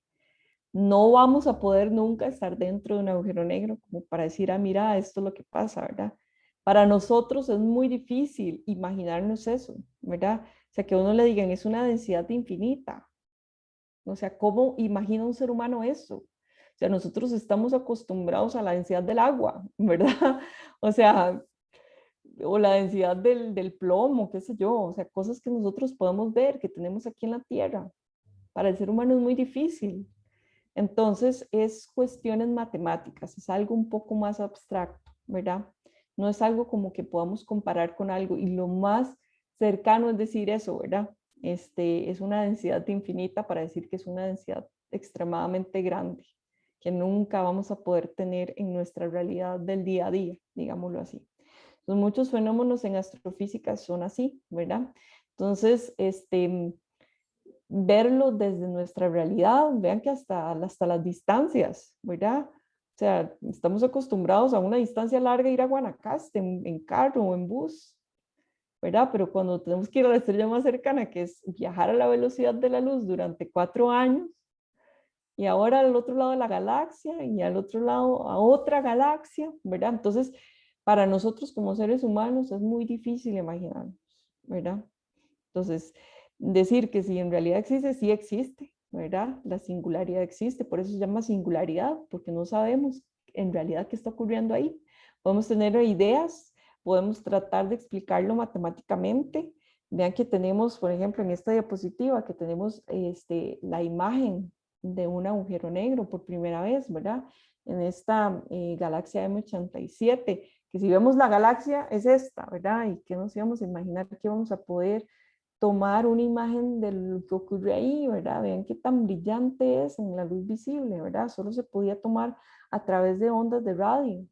No vamos a poder nunca estar dentro de un agujero negro como para decir, ah, mira, esto es lo que pasa, ¿verdad? Para nosotros es muy difícil imaginarnos eso, ¿verdad? O sea, que a uno le digan, es una densidad infinita. O sea, ¿cómo imagina un ser humano eso? O sea, nosotros estamos acostumbrados a la densidad del agua, ¿verdad? O sea, o la densidad del plomo, qué sé yo, o sea, cosas que nosotros podemos ver, que tenemos aquí en la Tierra. Para el ser humano es muy difícil. Entonces, es cuestiones matemáticas, es algo un poco más abstracto, ¿verdad? No es algo como que podamos comparar con algo y lo más cercano es decir eso, ¿verdad? Es una densidad infinita para decir que es una densidad extremadamente grande, que nunca vamos a poder tener en nuestra realidad del día a día, digámoslo así. Entonces, muchos fenómenos en astrofísica son así, ¿verdad? Entonces, verlo desde nuestra realidad, vean que hasta las distancias, ¿verdad? O sea, estamos acostumbrados a una distancia larga ir a Guanacaste en carro o en bus, ¿verdad? Pero cuando tenemos que ir a la estrella más cercana, que es viajar a la velocidad de la luz durante 4 años, y ahora al otro lado de la galaxia y al otro lado a otra galaxia, ¿verdad? Entonces, para nosotros como seres humanos es muy difícil imaginarnos, ¿verdad? Entonces, decir que si en realidad existe, sí existe, ¿verdad? La singularidad existe, por eso se llama singularidad, porque no sabemos en realidad qué está ocurriendo ahí. Podemos tener ideas, podemos tratar de explicarlo matemáticamente. Vean que tenemos, por ejemplo, en esta diapositiva, que tenemos la imagen de un agujero negro por primera vez, ¿verdad? En esta galaxia M87, que si vemos la galaxia es esta, ¿verdad? Y que nos íbamos a imaginar que vamos a poder tomar una imagen de lo que ocurre ahí, ¿verdad? Vean qué tan brillante es en la luz visible, ¿verdad? Solo se podía tomar a través de ondas de radio.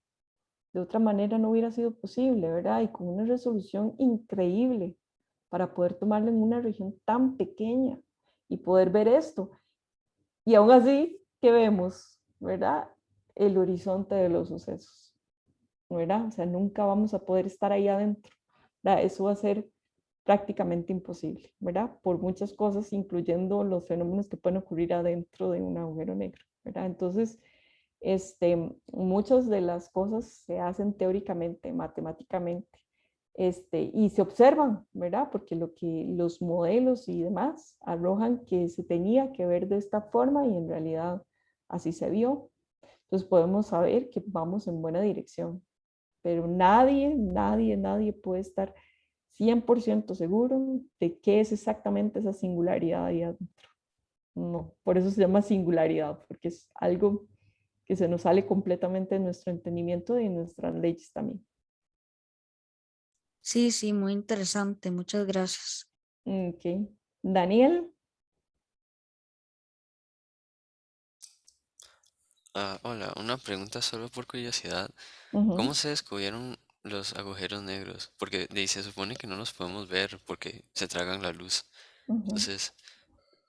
De otra manera no hubiera sido posible, ¿verdad? Y con una resolución increíble para poder tomarlo en una región tan pequeña y poder ver esto. Y aún así, ¿qué vemos? ¿Verdad? El horizonte de los sucesos, ¿verdad? O sea, nunca vamos a poder estar ahí adentro, ¿verdad? Eso va a ser prácticamente imposible, ¿verdad? Por muchas cosas, incluyendo los fenómenos que pueden ocurrir adentro de un agujero negro, ¿verdad? Entonces, muchas de las cosas se hacen teóricamente, matemáticamente, y se observan, ¿verdad? Porque lo que los modelos y demás arrojan que se tenía que ver de esta forma y en realidad así se vio. Entonces podemos saber que vamos en buena dirección, pero nadie puede estar 100% seguro de qué es exactamente esa singularidad ahí adentro. No, por eso se llama singularidad, porque es algo que se nos sale completamente de nuestro entendimiento y de nuestras leyes también. Sí, sí, muy interesante. Muchas gracias. Ok. Daniel. Hola, una pregunta solo por curiosidad. ¿Cómo Ujú, se descubrieron los agujeros negros? Porque se supone que no los podemos ver porque se tragan la luz. ujú. Entonces,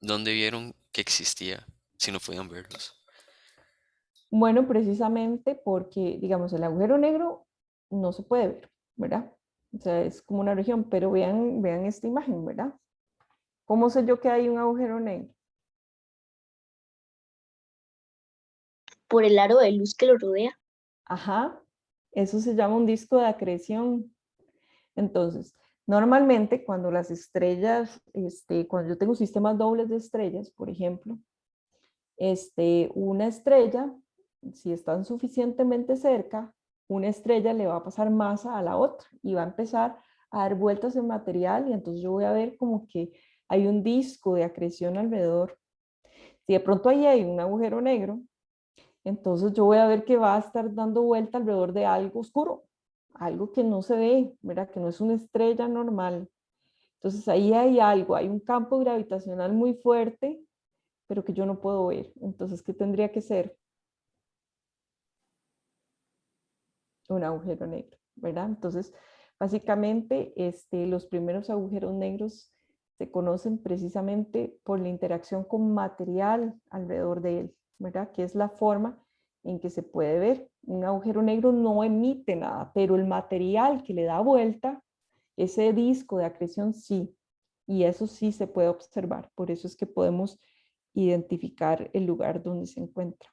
¿dónde vieron que existía si no podían verlos? Bueno, precisamente porque, digamos, el agujero negro no se puede ver, ¿verdad? O sea, es como una región, pero vean esta imagen, ¿verdad? ¿Cómo sé yo que hay un agujero negro? Por el aro de luz que lo rodea. Ajá, eso se llama un disco de acreción. Entonces, normalmente cuando las estrellas, cuando yo tengo sistemas dobles de estrellas, por ejemplo, una estrella, si están suficientemente cerca, una estrella le va a pasar masa a la otra y va a empezar a dar vueltas en material y entonces yo voy a ver como que hay un disco de acreción alrededor. Si de pronto ahí hay un agujero negro, entonces yo voy a ver que va a estar dando vuelta alrededor de algo oscuro, algo que no se ve, ¿verdad? Que no es una estrella normal. Entonces ahí hay algo, hay un campo gravitacional muy fuerte, pero que yo no puedo ver. Entonces, ¿qué tendría que ser? Un agujero negro, ¿verdad? Entonces, básicamente, los primeros agujeros negros se conocen precisamente por la interacción con material alrededor de él, ¿verdad? Que es la forma en que se puede ver. Un agujero negro no emite nada, pero el material que le da vuelta, ese disco de acreción sí, y eso sí se puede observar. Por eso es que podemos identificar el lugar donde se encuentra.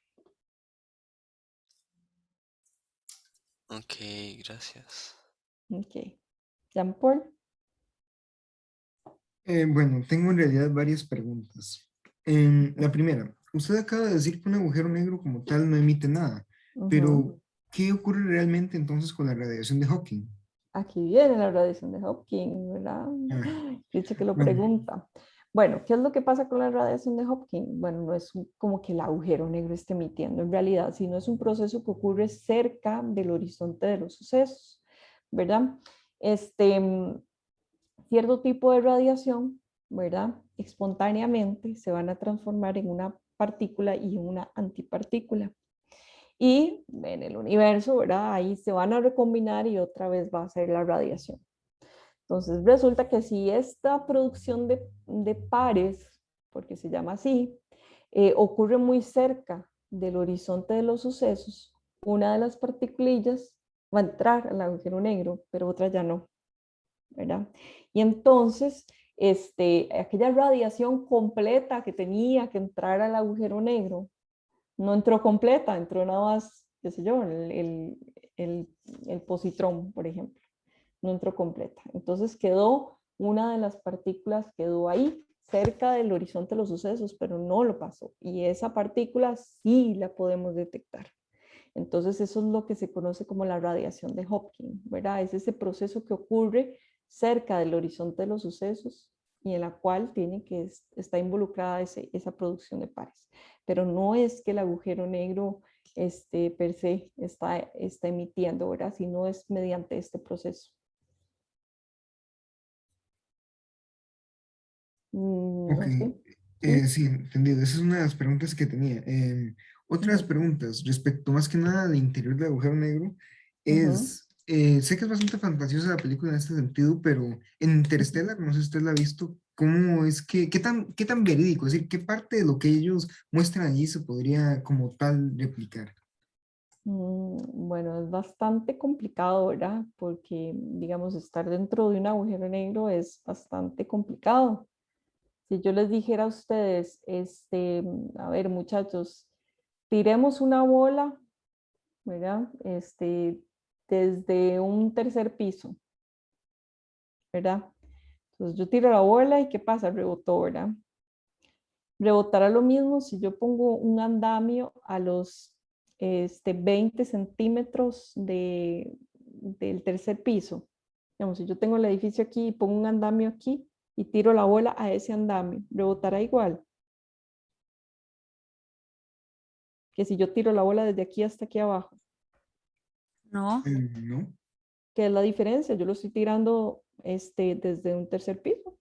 Ok, gracias. Ok. Jean-Paul. Bueno, tengo en realidad varias preguntas. La primera, usted acaba de decir que un agujero negro como tal no emite nada, pero ¿qué ocurre realmente entonces con la radiación de Hawking? Aquí viene la radiación de Hawking, ¿verdad? Ah, Dice que lo bueno, pregunta. Bueno, ¿qué es lo que pasa con la radiación de Hawking? Bueno, no es como que el agujero negro esté emitiendo en realidad, sino es un proceso que ocurre cerca del horizonte de los sucesos, ¿verdad? Cierto tipo de radiación, ¿verdad? Espontáneamente se van a transformar en una partícula y en una antipartícula. Y en el universo, ¿verdad? Ahí se van a recombinar y otra vez va a ser la radiación. Entonces resulta que si esta producción de pares, porque se llama así, ocurre muy cerca del horizonte de los sucesos, una de las partículas va a entrar al agujero negro, pero otra ya no, ¿verdad? Y entonces, aquella radiación completa que tenía que entrar al agujero negro, no entró completa, entró nada más, qué sé yo, el positrón, por ejemplo, no entró completa. Entonces quedó, una de las partículas quedó ahí, cerca del horizonte de los sucesos, pero no lo pasó. Y esa partícula sí la podemos detectar. Entonces eso es lo que se conoce como la radiación de Hawking, ¿verdad? Es ese proceso que ocurre cerca del horizonte de los sucesos y en la cual está involucrada esa producción de pares. Pero no es que el agujero negro per se está emitiendo, ¿verdad? Sino es mediante este proceso. ok, No sé. ¿Sí? sí, entendido. Esa es una de las preguntas que tenía. Otras Ujú, preguntas respecto más que nada al interior del agujero negro ujú, es, sé que es bastante fantasiosa la película en este sentido, pero en ujú. Interstellar, no sé si usted la ha visto, ¿cómo es que, qué tan verídico? Es decir, ¿qué parte de lo que ellos muestran allí se podría como tal replicar? Bueno, es bastante complicado, ¿verdad? Porque, digamos, estar dentro de un agujero negro es bastante complicado. Si yo les dijera a ustedes, a ver, muchachos, tiremos una bola, ¿verdad? Desde un tercer piso, ¿verdad? Entonces yo tiro la bola y ¿qué pasa? Rebotó, ¿verdad? Rebotará lo mismo si yo pongo un andamio a los 20 centímetros del tercer piso. Digamos, si yo tengo el edificio aquí y pongo un andamio aquí y tiro la bola a ese andamio, rebotará igual que si yo tiro la bola desde aquí hasta aquí abajo. No, ¿No? ¿Qué es la diferencia? Yo lo estoy tirando desde un tercer piso,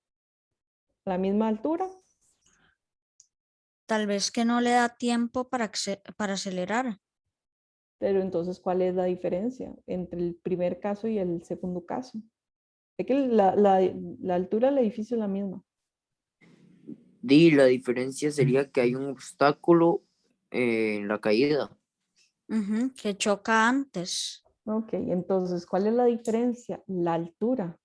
a la misma altura, tal vez que no le da tiempo para acelerar. pero entonces, ¿cuál es la diferencia entre el primer caso y el segundo caso? Es que la altura del edificio es la misma. La diferencia sería que hay un obstáculo en la caída. Ujú, que choca antes. Ok, entonces, ¿cuál es la diferencia? La altura,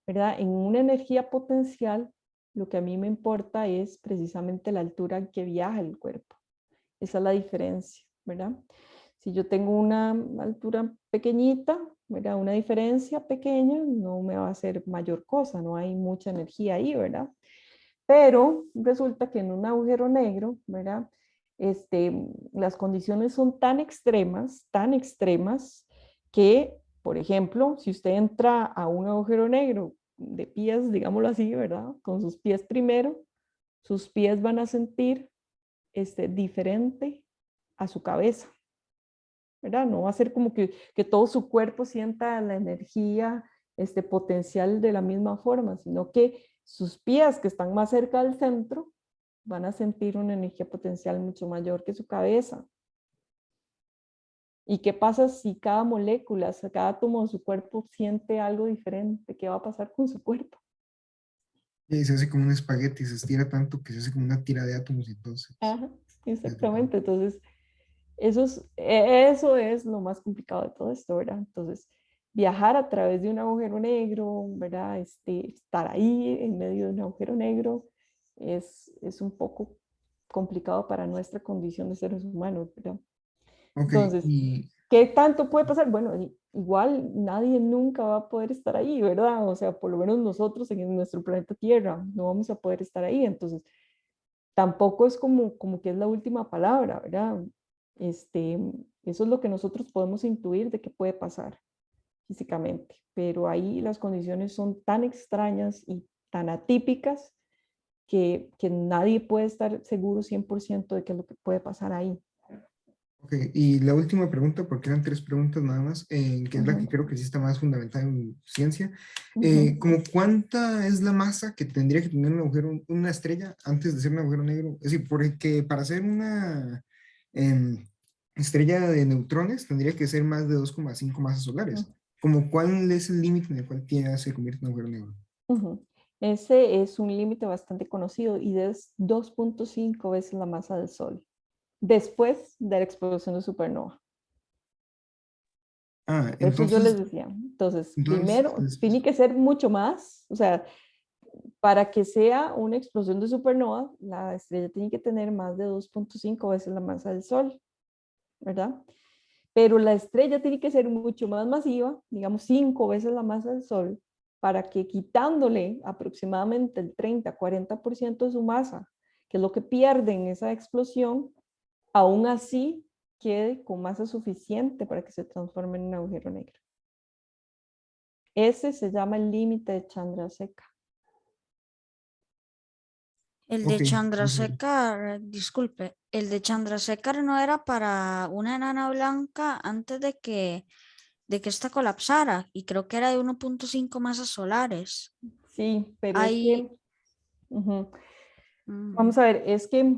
¿verdad? En una energía potencial, lo que a mí me importa es precisamente la altura en que viaja el cuerpo. Esa es la diferencia, ¿verdad? Si yo tengo una altura pequeñita, ¿verdad? Una diferencia pequeña, no me va a hacer mayor cosa, no hay mucha energía ahí, ¿verdad? Pero resulta que en un agujero negro, ¿verdad? Las condiciones son tan extremas, que, por ejemplo, si usted entra a un agujero negro de pies, digámoslo así, ¿verdad? Con sus pies primero, sus pies van a sentir diferente a su cabeza, ¿verdad? No va a ser como que todo su cuerpo sienta la energía potencial de la misma forma, sino que sus pies que están más cerca del centro van a sentir una energía potencial mucho mayor que su cabeza. ¿Y qué pasa si cada molécula, cada átomo de su cuerpo siente algo diferente? ¿Qué va a pasar con su cuerpo? Y se hace como un espagueti, se estira tanto que se hace como una tira de átomos, entonces. Ajá, es lo que- exactamente. Entonces, eso es lo más complicado de todo esto, ¿verdad? Entonces, viajar a través de un agujero negro, ¿verdad? Estar ahí en medio de un agujero negro es un poco complicado para nuestra condición de seres humanos, ¿verdad? Ok, Entonces, y ¿qué tanto puede pasar? Bueno, igual nadie nunca va a poder estar ahí, ¿verdad? O sea, por lo menos nosotros en nuestro planeta Tierra no vamos a poder estar ahí. Entonces, tampoco es como que es la última palabra, ¿verdad? Este, eso es lo que nosotros podemos intuir de qué puede pasar físicamente, pero ahí las condiciones son tan extrañas y tan atípicas que nadie puede estar seguro 100% de qué es lo que puede pasar ahí. ok, y la última pregunta, porque eran 3 preguntas nada más, que es la que Ujú, creo que sí está más fundamental en ciencia. ujú. ¿Como cuánta es la masa que tendría que tener un agujero, una estrella antes de ser un agujero negro? Es decir, porque para ser una estrella de neutrones tendría que ser más de 2,5 masas solares. ¿Como cuál es el límite en el cual ya se convierte en un agujero negro? Ujú. Ese es un límite bastante conocido y es 2.5 veces la masa del Sol, después de la explosión de supernova. Ah, Por eso yo les decía, entonces, entonces, primero, tiene que ser mucho más, o sea, para que sea una explosión de supernova, la estrella tiene que tener más de 2.5 veces la masa del Sol, ¿verdad? Pero la estrella tiene que ser mucho más masiva, digamos 5 veces la masa del Sol, para que quitándole aproximadamente el 30-40% de su masa, que es lo que pierde en esa explosión, aún así quede con masa suficiente para que se transforme en un agujero negro. Ese se llama el límite de Chandrasekhar. El ok, de entonces, Chandrasekhar, disculpe, el de Chandrasekhar no era para una enana blanca antes de que ésta colapsara y creo que era de 1.5 masas solares. Sí, pero es Ahí, que, ujú, ujú. vamos a ver, es que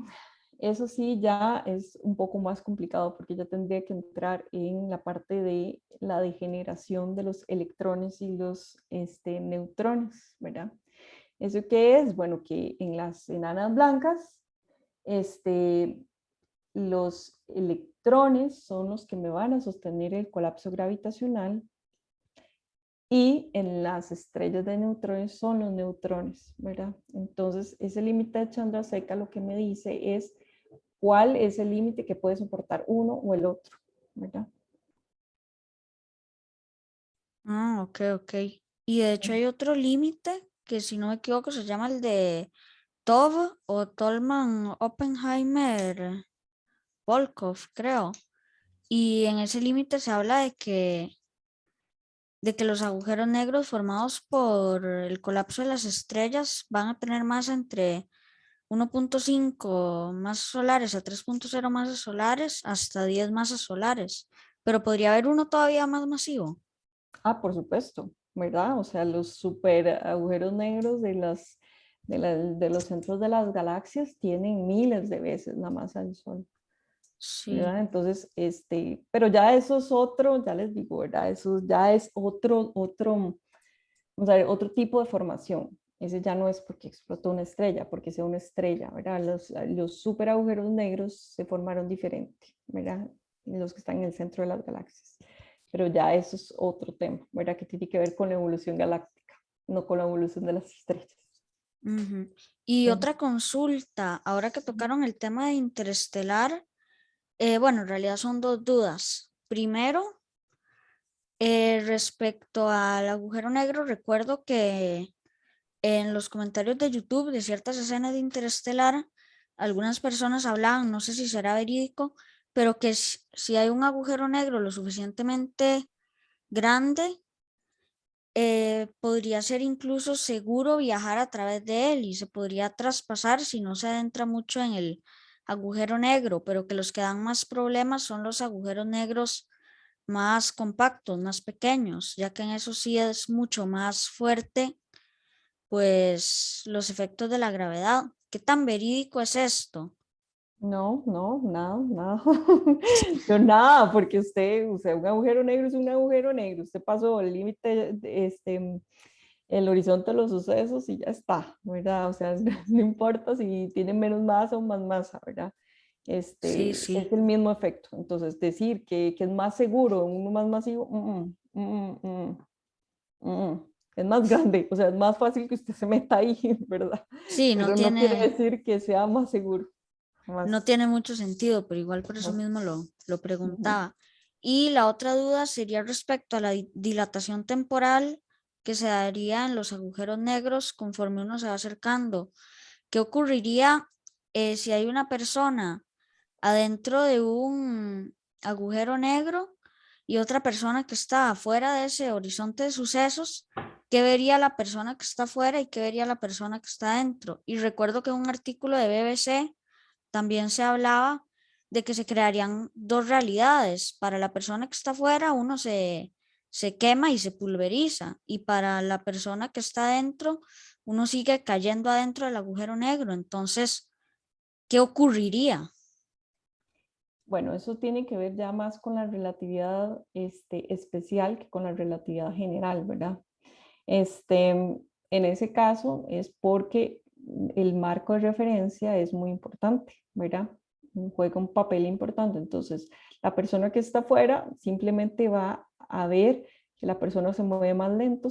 eso sí ya es un poco más complicado porque ya tendría que entrar en la parte de la degeneración de los electrones y los neutrones, ¿verdad? ¿Eso qué es? Bueno, que en las enanas blancas, este, los electrones son los que me van a sostener el colapso gravitacional y en las estrellas de neutrones son los neutrones, ¿verdad? Entonces, ese límite de Chandrasekhar lo que me dice es cuál es el límite que puede soportar uno o el otro, ¿verdad? Ah, ok, ok. Y de hecho hay otro límite que si no me equivoco se llama el de Tov o Tolman Oppenheimer Volkov, creo. Y en ese límite se habla de que los agujeros negros formados por el colapso de las estrellas van a tener masa entre 1.5 masas solares a 3.0 masas solares hasta 10 masas solares. Pero podría haber uno todavía más masivo. Ah, por supuesto, ¿verdad? O sea, los super agujeros negros de los centros de las galaxias tienen miles de veces la masa del Sol, Sí. ¿verdad? Entonces, pero ya eso es otro, ya les digo, ¿verdad? Eso ya es vamos a ver, otro tipo de formación. Ese ya no es porque explotó una estrella, porque sea una estrella, ¿verdad? Los super agujeros negros se formaron diferente, ¿verdad? Los que están en el centro de las galaxias. Pero ya eso es otro tema, ¿verdad? Que tiene que ver con la evolución galáctica, no con la evolución de las estrellas. Ujú. Y Ujú. otra consulta, ahora que tocaron el tema de interestelar, bueno, en realidad son dos dudas. Primero, respecto al agujero negro, recuerdo que en los comentarios de YouTube de ciertas escenas de Interestelar, algunas personas hablaban, no sé si será verídico, pero que si hay un agujero negro lo suficientemente grande, podría ser incluso seguro viajar a través de él y se podría traspasar si no se adentra mucho en el agujero negro, pero que los que dan más problemas son los agujeros negros más compactos, más pequeños, ya que en eso sí es mucho más fuerte pues los efectos de la gravedad. ¿Qué tan verídico es esto? No, no, nada, nada. Yo nada, porque usted, o sea, un agujero negro es un agujero negro. Usted pasó el límite, el horizonte de los sucesos y ya está, ¿verdad? O sea, no importa si tiene menos masa o más masa, ¿verdad? Sí, Es sí. el mismo efecto. Entonces, decir que es más seguro, uno más masivo, es más grande, o sea, es más fácil que usted se meta ahí, ¿verdad? Sí, Pero no quiere decir que sea más seguro. no tiene mucho sentido, pero igual por eso mismo lo preguntaba. Y la otra duda sería respecto a la dilatación temporal que se daría en los agujeros negros conforme uno se va acercando. ¿Qué ocurriría si hay una persona adentro de un agujero negro y otra persona que está afuera de ese horizonte de sucesos? ¿Qué vería la persona que está afuera y qué vería la persona que está adentro? Y recuerdo que en un artículo de BBC también se hablaba de que se crearían dos realidades. Para la persona que está afuera, uno se quema y se pulveriza, y para la persona que está adentro, uno sigue cayendo adentro del agujero negro. Entonces, ¿qué ocurriría? Bueno, eso tiene que ver ya más con la relatividad especial que con la relatividad general, ¿verdad? En ese caso es porque el marco de referencia es muy importante, ¿verdad? Juega un papel importante. Entonces, la persona que está afuera simplemente va a ver que la persona se mueve más lento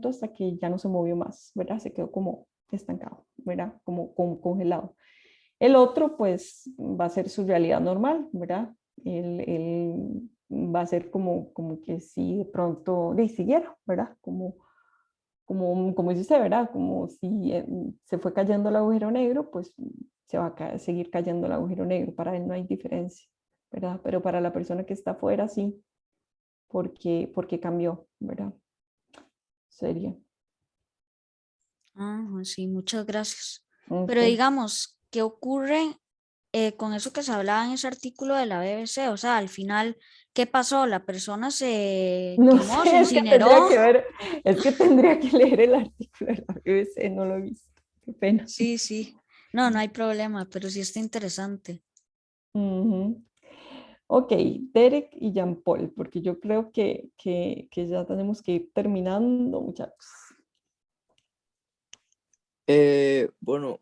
hasta que ya no se movió más, ¿verdad? Se quedó como estancado, ¿verdad? Como congelado. El otro, pues, va a ser su realidad normal, ¿verdad? Él va a ser como que si de pronto le siguiera, ¿verdad? Como dice usted, ¿verdad? Como si se fue cayendo el agujero negro, pues se va a seguir cayendo el agujero negro. Para él no hay diferencia, ¿verdad? Pero para la persona que está afuera, sí, porque cambió, ¿verdad? Sería. Ah, sí, muchas gracias. Pero Ok. digamos, ¿qué ocurre con eso que se hablaba en ese artículo de la BBC? O sea, al final, ¿qué pasó? ¿La persona se No quemó, se sé, es que tendría incineró? que ver, es que tendría que leer el artículo de la BBC, no lo he visto. Qué pena. Sí, sí. No, no hay problema, pero sí está interesante. Ujú. Ok, Derek y Jean Paul, porque yo creo que ya tenemos que ir terminando, muchachos. Bueno,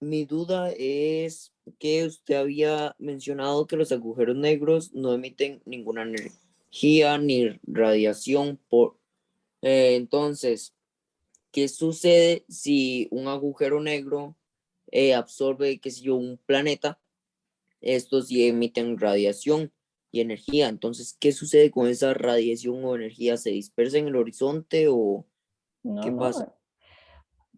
mi duda es que usted había mencionado que los agujeros negros no emiten ninguna energía ni radiación entonces, ¿qué sucede si un agujero negro absorbe, qué sé yo, un planeta? Estos sí emiten radiación y energía. Entonces, ¿qué sucede con esa radiación o energía? ¿Se dispersa en el horizonte o No, qué pasa? no.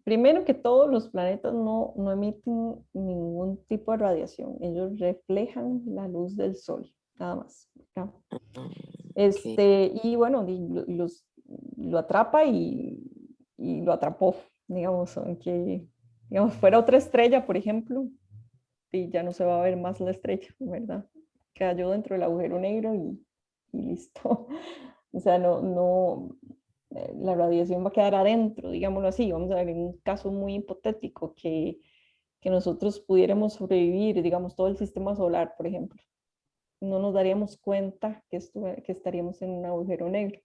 Primero que todo, los planetas no emiten ningún tipo de radiación. Ellos reflejan la luz del sol, nada más, ¿no? Ah, ok. Y bueno, lo atrapa y lo atrapó, digamos, aunque digamos, fuera otra estrella, por ejemplo, y ya no se va a ver más la estrella, ¿verdad? Cayó dentro del agujero negro y listo. O sea, la radiación va a quedar adentro, digámoslo así. Vamos a ver, en un caso muy hipotético que nosotros pudiéramos sobrevivir, digamos, todo el sistema solar, por ejemplo, no nos daríamos cuenta que estaríamos en un agujero negro,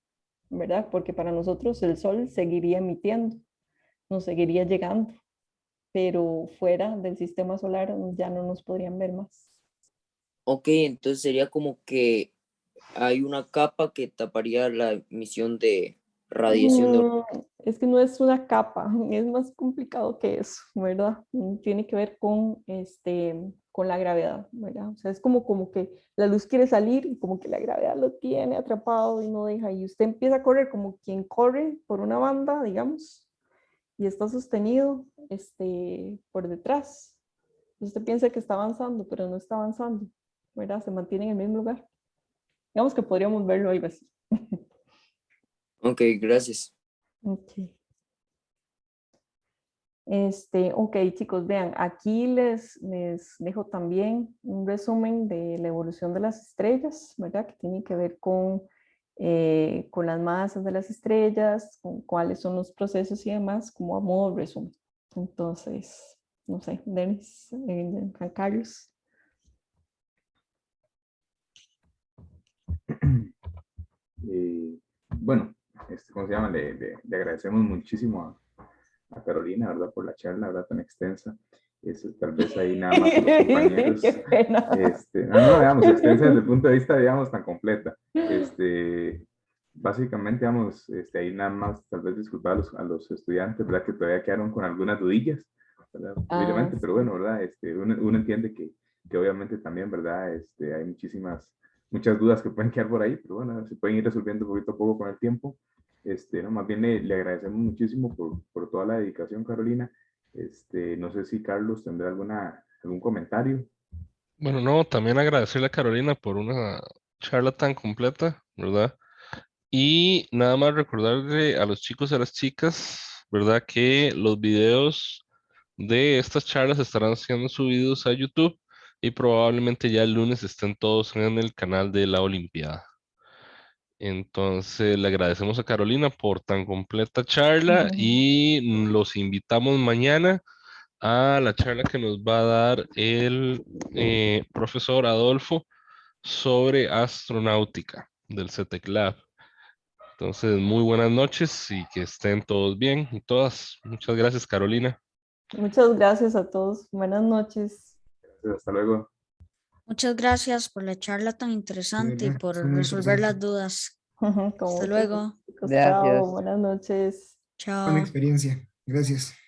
¿verdad? Porque para nosotros el sol seguiría emitiendo, nos seguiría llegando, pero fuera del sistema solar ya no nos podrían ver más. Ok, entonces sería como que hay una capa que taparía la emisión de radiación de... Mm, es que no es una capa, es más complicado que eso, ¿verdad? Tiene que ver con la gravedad, ¿verdad? O sea, es como que la luz quiere salir y como que la gravedad lo tiene atrapado y no deja. Y usted empieza a correr como quien corre por una banda, digamos, y está sostenido por detrás. Usted piensa que está avanzando, pero no está avanzando, ¿verdad? Se mantiene en el mismo lugar. Digamos que podríamos verlo algo así. Ok, gracias. Ok. Ok, chicos, vean, aquí les dejo también un resumen de la evolución de las estrellas, ¿verdad? Que tiene que ver con las masas de las estrellas, con cuáles son los procesos y demás, como a modo de resumen. Entonces, no sé, Denis, Juan Carlos. Bueno, ¿cómo se llama? Le agradecemos muchísimo a Carolina, ¿verdad? Por la charla, ¿verdad? Tan extensa. Tal vez ahí nada más los compañeros. Qué pena. No, digamos, extensa desde el punto de vista, digamos, tan completa. Básicamente, digamos, ahí nada más, tal vez disculpar a los estudiantes, ¿verdad? Que todavía quedaron con algunas dudillas, ¿verdad? Posiblemente, pero bueno, ¿verdad? Uno entiende que obviamente también, ¿verdad? Hay muchas dudas que pueden quedar por ahí, pero bueno, se pueden ir resolviendo poquito a poco con el tiempo. No, más bien le agradecemos muchísimo por toda la dedicación, Carolina. No sé si Carlos tendrá algún comentario. Bueno, no, también agradecerle a Carolina por una charla tan completa, ¿verdad? Y nada más recordarle a los chicos y a las chicas, ¿verdad? Que los videos de estas charlas estarán siendo subidos a YouTube y probablemente ya el lunes estén todos en el canal de la Olimpiada. Entonces le agradecemos a Carolina por tan completa charla y los invitamos mañana a la charla que nos va a dar el profesor Adolfo sobre astronáutica del CETEC Lab. Entonces, muy buenas noches y que estén todos bien y todas. Muchas gracias, Carolina. Muchas gracias a todos. Buenas noches. Hasta luego. Muchas gracias por la charla tan interesante y verdad, por fue muy resolver las interesante. dudas. Con Hasta mucho luego. gusto, chicos. Gracias. Chao, buenas noches. Buena Chao. experiencia. Gracias.